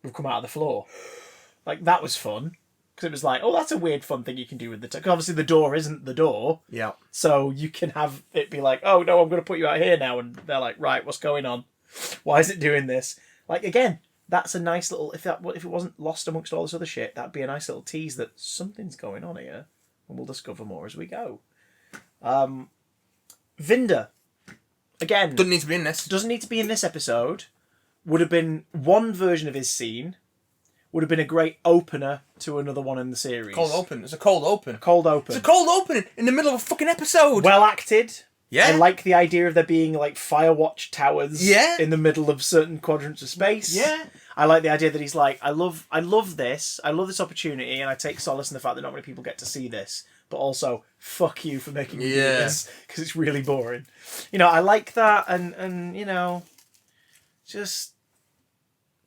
We've come out of the floor. Like, that was fun. Because it was like, oh, that's a weird fun thing you can do with the... Because obviously the door isn't the door. Yeah. So you can have it be like, oh, no, I'm going to put you out here now. And they're like, right, what's going on? Why is it doing this? Like, again, that's a nice little... If it wasn't lost amongst all this other shit, that'd be a nice little tease that something's going on here. And we'll discover more as we go. Vinder. Again... Doesn't need to be in this. Doesn't need to be in this episode. Would have been one version of his scene. Would have been a great opener to another one in the series. Cold open. It's a cold open. Cold open. It's a cold open in the middle of a fucking episode. Well acted. Yeah. I like the idea of there being like Firewatch towers Yeah. in the middle of certain quadrants of space. Yeah. I like the idea that he's like, I love this opportunity, and I take solace in the fact that not many people get to see this. But also, fuck you for making me do this, because it's really boring. You know, I like that, and you know, just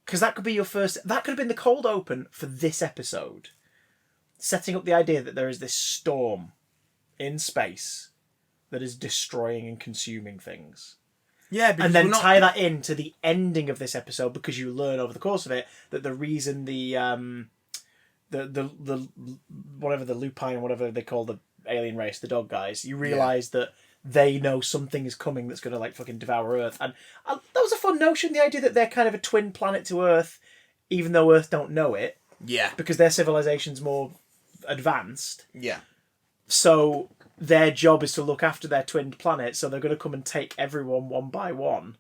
because that could be your first. That could have been the cold open for this episode, setting up the idea that there is this storm in space that is destroying and consuming things. Yeah, because And then tie that into the ending of this episode, because you learn over the course of it that the reason the whatever the lupine, whatever they call the alien race, the dog guys, you realise that they know something is coming that's going to like fucking devour Earth. And that was a fun notion, the idea that they're kind of a twin planet to Earth, even though Earth don't know it. Yeah. Because their civilization's more advanced. Yeah. So their job is to look after their twinned planet, so they're going to come and take everyone one by one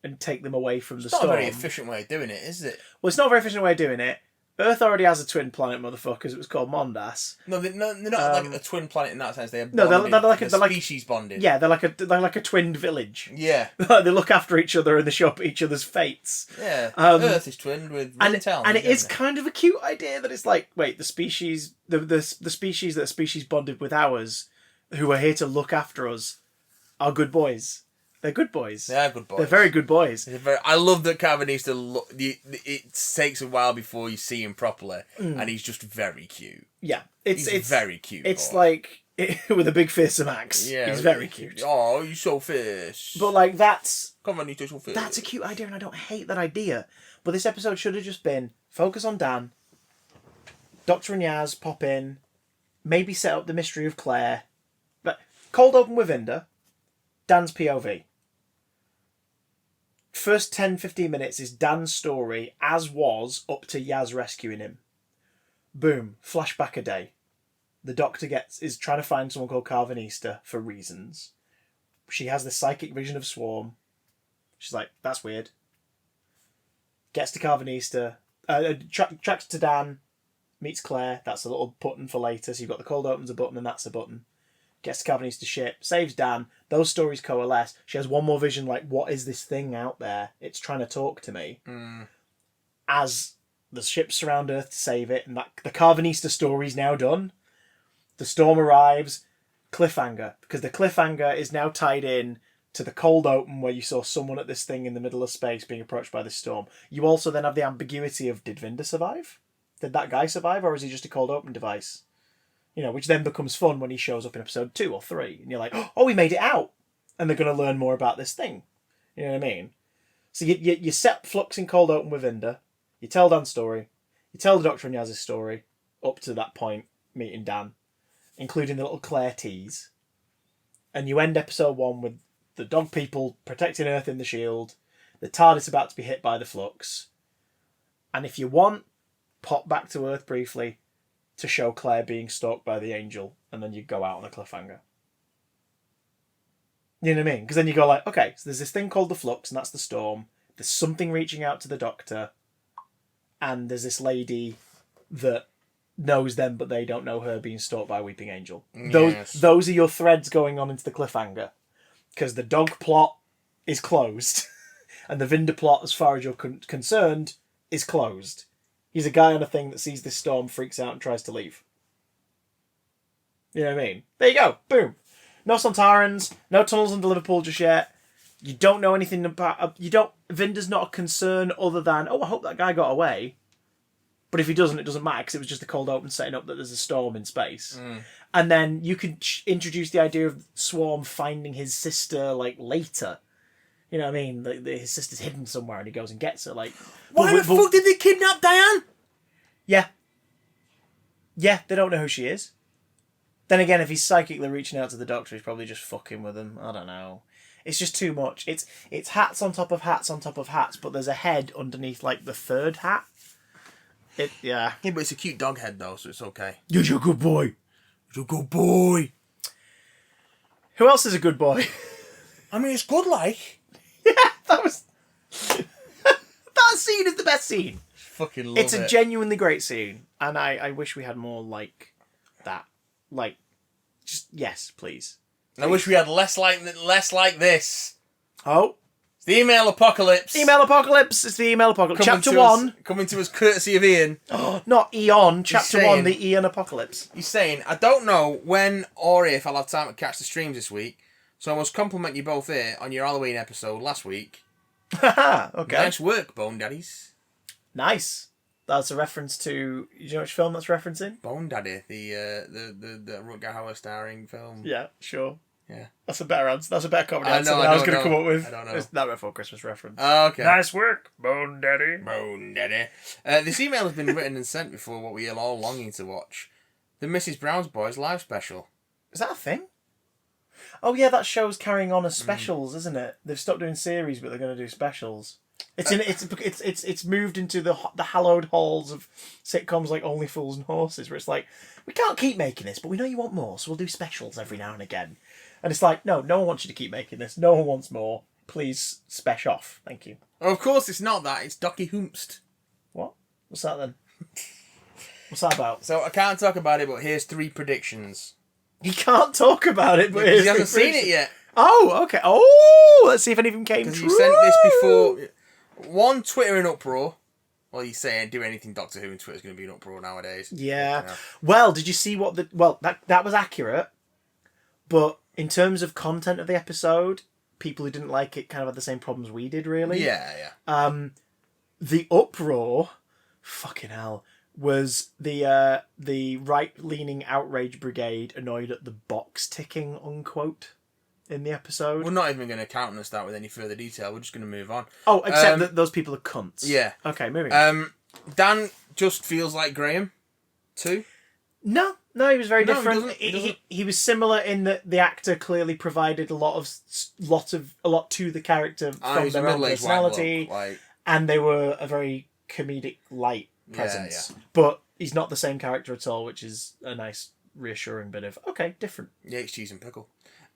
and take them away from the storm. It's not a very efficient way of doing it, is it? Well, it's not a very efficient way of doing it. Earth already has a twin planet, motherfuckers. It was called Mondas. No, they're not like a twin planet in that sense. They're species bonded. Yeah, they're like a twinned village. Yeah. They look after each other and they show up each other's fates. Yeah. Earth is twinned with and it is kind of a cute idea that it's like, wait, the species the species that are species bonded with ours, who are here to look after us, are good boys. They're good boys. They are good boys. They're very good boys. I love that Calvin needs to look. It takes a while before you see him properly, and he's just very cute. Yeah, it's very cute. It's boy. like with a big fearsome axe. Yeah, he's very cute. Oh, you're so fierce. But like that's so fierce. a cute idea, and I don't hate that idea. But this episode should have just been focus on Dan. Doctor and Yaz pop in, maybe set up the mystery of Claire. But cold open with Vinda, Dan's POV. First 10-15 minutes is Dan's story, as was, up to Yaz rescuing him. Boom, flashback a day. The Doctor is trying to find someone called Carvanista for reasons. She has this psychic vision of Swarm. She's like, that's weird. Gets to Carvanista, tracks to Dan, meets Claire. That's a little button for later. So you've got the cold open's a button, and that's a button. Gets to Carvanista ship, saves Dan. Those stories coalesce. She has one more vision, like, what is this thing out there? It's trying to talk to me. As the ships surround Earth to save it, and the Carvanista story's now done. The storm arrives, cliffhanger, because the cliffhanger is now tied in to the cold open where you saw someone at this thing in the middle of space being approached by this storm. You also then have the ambiguity of, did Vinda survive? Did that guy survive, or is he just a cold open device? You know, which then becomes fun when he shows up in episode 2 or 3. And you're like, oh, he made it out. And they're going to learn more about this thing. You know what I mean? So you set Flux in cold open with Vinda. You tell Dan's story. You tell the Doctor and Yaz's story up to that point, meeting Dan. Including the little Claire tease. And you end episode 1 with the dog people protecting Earth in the shield. The TARDIS about to be hit by the Flux. And if you want, pop back to Earth briefly to show Claire being stalked by the Angel, and then you go out on a cliffhanger. You know what I mean? Because then you go like, okay, so there's this thing called the Flux, and that's the storm. There's something reaching out to the Doctor, and there's this lady that knows them, but they don't know her, being stalked by a Weeping Angel. Yes. Those are your threads going on into the cliffhanger. Because the dog plot is closed, and the Vinda plot, as far as you're concerned, is closed. He's a guy on a thing that sees this storm, freaks out, and tries to leave. You know what I mean? There you go. Boom. No Sontarans, no tunnels under Liverpool just yet. You don't know anything about... Vinda's not a concern other than, oh, I hope that guy got away. But if he doesn't, it doesn't matter, because it was just a cold open setting up that there's a storm in space. And then you could introduce the idea of Swarm finding his sister, like, later. You know what I mean? His sister's hidden somewhere and he goes and gets her. Like, why the fuck did they kidnap Diane? Yeah. Yeah, they don't know who she is. Then again, if he's psychically reaching out to the Doctor, he's probably just fucking with them. I don't know. It's just too much. It's hats on top of hats on top of hats, but there's a head underneath, like, the third hat. Yeah. Yeah, but it's a cute dog head, though, so it's okay. You're a good boy. You're a good boy. Who else is a good boy? I mean, it's good, like. Yeah, that scene is the best scene. Fucking love it. It's a genuinely great scene, and I wish we had more like that. Like, just yes, please. I wish we had less like this. Oh, It's the email apocalypse. email apocalypse. It's the email apocalypse. Coming Chapter to us- 1. coming to us courtesy of Ian. Oh, not Eon. Chapter 1, saying- the Eon apocalypse. He's saying, I don't know when or if I'll have time to catch the streams this week, so I must compliment you both here on your Halloween episode last week. Haha, okay. Nice work, Bone Daddies. Nice. That's a reference to... You know which film that's referencing? Bone Daddy, the Rutger Hauer starring film. Yeah, sure. Yeah. That's a better answer. That's a better comedy I answer know, than I I was don't going to know. come up with. I don't know. It's that before Christmas reference. Oh, okay. Nice work, Bone Daddy. Bone Daddy. This email has been written and sent before what we are all longing to watch. The Mrs. Brown's Boys live special. Is that a thing? Oh yeah, that show's carrying on as specials, isn't it? They've stopped doing series, but they're going to do specials. It's moved into the hallowed halls of sitcoms like Only Fools and Horses, where it's like, we can't keep making this, but we know you want more, so we'll do specials every now and again. And it's like, no one wants you to keep making this. No one wants more. Please spesh off. Thank you. Oh, of course, it's not that. It's Docky Hoomst. What? What's that then? What's that about? So I can't talk about it, but here's 3 predictions. You can't talk about it, but Because he hasn't seen it yet. Oh, okay. Oh, let's see if any of them came Because true. you sent this before. One, Twitter in uproar. Well, he's saying do anything Doctor Who and Twitter's going to be in uproar nowadays. Yeah. Yeah. Well, did you see what the... Well, that was accurate. But in terms of content of the episode, people who didn't like it kind of had the same problems we did, really. Yeah. The uproar, fucking hell, was the right-leaning outrage brigade annoyed at the box ticking, unquote, in the episode. We're not even going to countenance that with any further detail. We're just going to move on. Oh, except that those people are cunts. Yeah. Okay, moving on. Dan just feels like Graham, too. No, he was very No, he different. doesn't. He doesn't. He was similar in that the actor clearly provided a lot to the character from He's a their own middle-aged white personality, bloke, like, and they were a very comedic light presence. Yeah. But he's not the same character at all, which is a nice reassuring bit of okay, different. he hates cheese and pickle.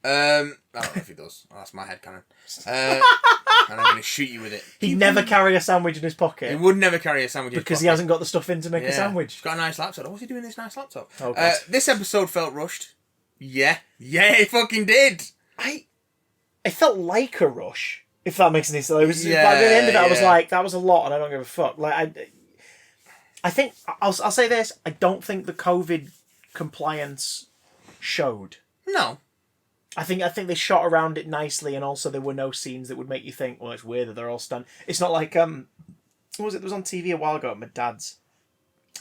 I don't know if he does. Oh, that's my headcanon. And I'm going to shoot you with it. He'd never carry a sandwich in his pocket He would never carry a sandwich in his because he pocket. hasn't got the stuff in to make a Yeah. sandwich. He's got a nice laptop. Oh, what's he doing with this nice laptop? Oh, God. This episode felt rushed. Yeah, it fucking did. It felt like a rush, if that makes any sense. It was, Yeah, by the end of it, I was yeah. like, that was a lot, and I don't give a fuck. Like, I think I'll say this: I don't think the COVID compliance showed. No. I think they shot around it nicely, and also there were no scenes that would make you think, well, it's weird that they're all stunned. It's not like what was it? It was on TV a while ago at my dad's.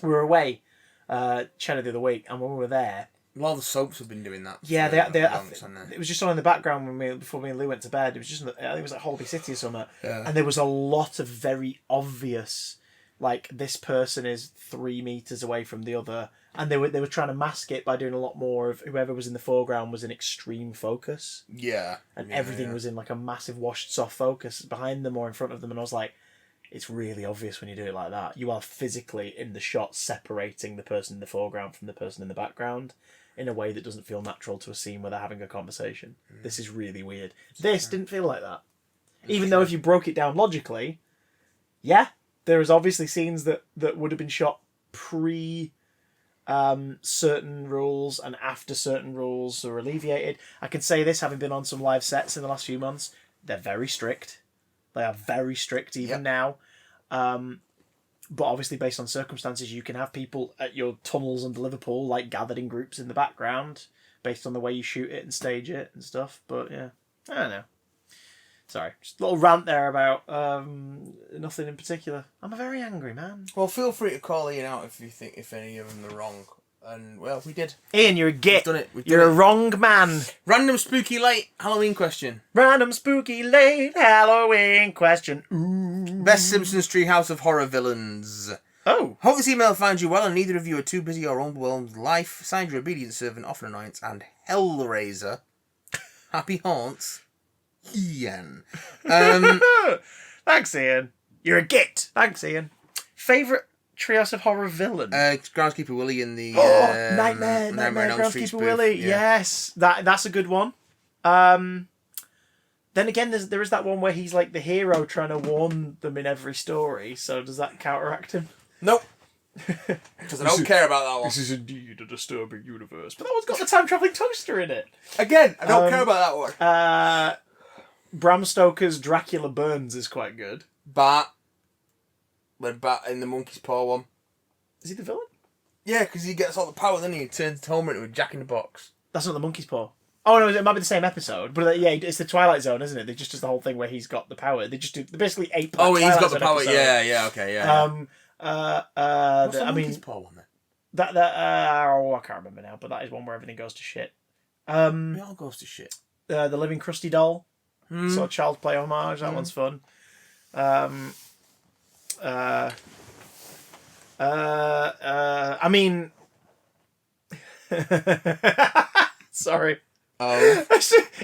We were away, Cheddar the other week, and when we were there, A lot of the soaps have been doing that. yeah, It it was just on in the background before me and Lou went to bed. It was just I think it was like Holby City or something, Yeah. and there was a lot of very obvious, like this person is 3 meters away from the other, and they were trying to mask it by doing a lot more of whoever was in the foreground was in extreme focus, Yeah. and Yeah, everything yeah. was in like a massive washed soft focus behind them or in front of them, and I was like, it's really obvious when you do it like that. You are physically in the shot separating the person in the foreground from the person in the background in a way that doesn't feel natural to a scene where they're having a conversation. This is really weird. This didn't feel like that. Even though if you broke it down logically, yeah, there is obviously scenes that would have been shot pre certain rules and after certain rules are alleviated. I can say this, having been on some live sets in the last few months, they're very strict. They are very strict even now. But obviously based on circumstances, you can have people at your tunnels under Liverpool like gathered in groups in the background based on the way you shoot it and stage it and stuff. But yeah, I don't know. Sorry, just a little rant there about nothing in particular. I'm a very angry man. Well, feel free to call Ian out if you think if any of them are wrong. And, well, we did. Ian, you're a git. We've done it. You're a wrong man. Random spooky late Halloween question. Random spooky late Halloween question. Ooh. Best Simpsons Treehouse of Horror villains. Oh. Hope this email finds you well and neither of you are too busy or overwhelmed with life. Signed, your obedient servant, often annoyance, and Hellraiser. Happy haunts. Ian. Thanks, Ian. You're a git. Thanks, Ian. Favourite Treehouse of Horror villain? Groundskeeper Willie in the Nightmare on Elm Street Groundskeeper spoof. Willie. Yeah. Yes, that's a good one. Then again, there is that one where he's like the hero trying to warn them in every story. So does that counteract him? Nope. Because I don't care about that one. This is indeed a disturbing universe. But that one's got the time traveling toaster in it. Again, I don't care about that one. Bram Stoker's Dracula Burns is quite good. Bat in the monkey's paw one. Is he the villain? Yeah, because he gets all the power, then he turns Homer into a Jack in the Box. That's not the monkey's paw. Oh no, it might be the same episode, but yeah, it's the Twilight Zone, isn't it? They just does the whole thing where he's got the power. They basically ape. Oh, he's Twilight got the Zone power. episode. Yeah, okay, yeah. What's the monkey's paw one then? I can't remember now, but that is one where everything goes to shit. It all goes to shit. The Living Krusty Doll, sort of child's play homage. That one's fun. I mean, sorry. Oh.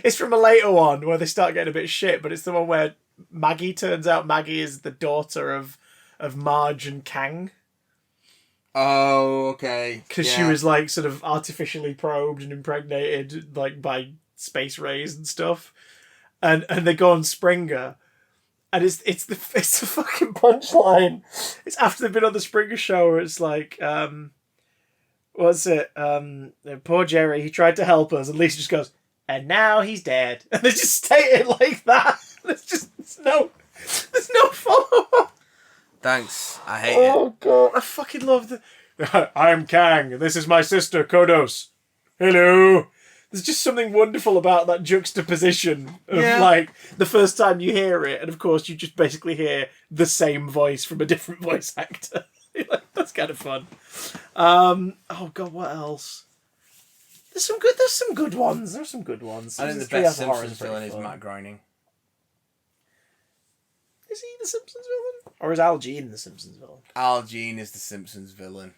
It's from a later one where they start getting a bit shit, but it's the one where turns out Maggie is the daughter of Marge and Kang. Oh, okay. Because she was like sort of artificially probed and impregnated like by space rays and stuff. And they go on Springer. And it's the fucking punchline. It's after they've been on the Springer show where it's like, what's it? Poor Jerry, he tried to help us, and Lisa just goes, and now he's dead. And they just state it like that. There's no follow-up. Thanks. I hate Oh god, I fucking love the I'm Kang, this is my sister, Kodos. Hello. There's just something wonderful about that juxtaposition of like the first time you hear it, and of course you just basically hear the same voice from a different voice actor. That's kind of fun. Oh god, what else? There's some good ones. There's some good ones. I think the Treehouse best of Horror Simpsons pretty villain is fun. Matt Groening. Is he the Simpsons villain? Or is Al Jean the Simpsons villain? Al Jean is the Simpsons villain.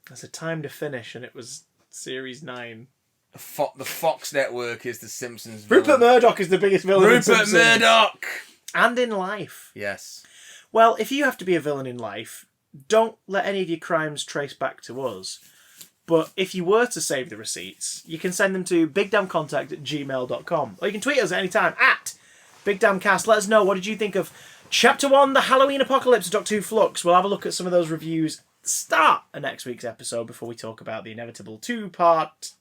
There's a time to finish, and it was series 9. The Fox Network is the Simpsons villain. Rupert Murdoch is the biggest villain in Rupert Simpsons. Murdoch! And in life. Yes. Well, if you have to be a villain in life, don't let any of your crimes trace back to us. But if you were to save the receipts, you can send them to bigdamcontact@gmail.com. Or you can tweet us at any time at BigDamnCast. Let us know, what did you think of Chapter 1, The Halloween Apocalypse of Doctor Who Flux? We'll have a look at some of those reviews at the start of next week's episode before we talk about the inevitable part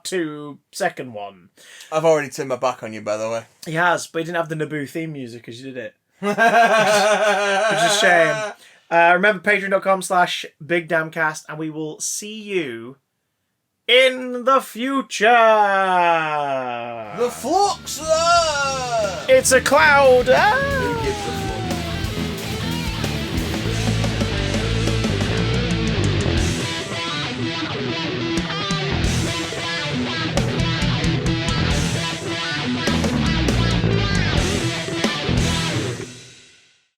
2, second one. I've already turned my back on you, by the way. He has, but he didn't have the Naboo theme music as you did it. Which is a shame. Remember, patreon.com/BigDamnCast, and we will see you in the future. The FLUX'd It Up! It's a cloud. Who gives a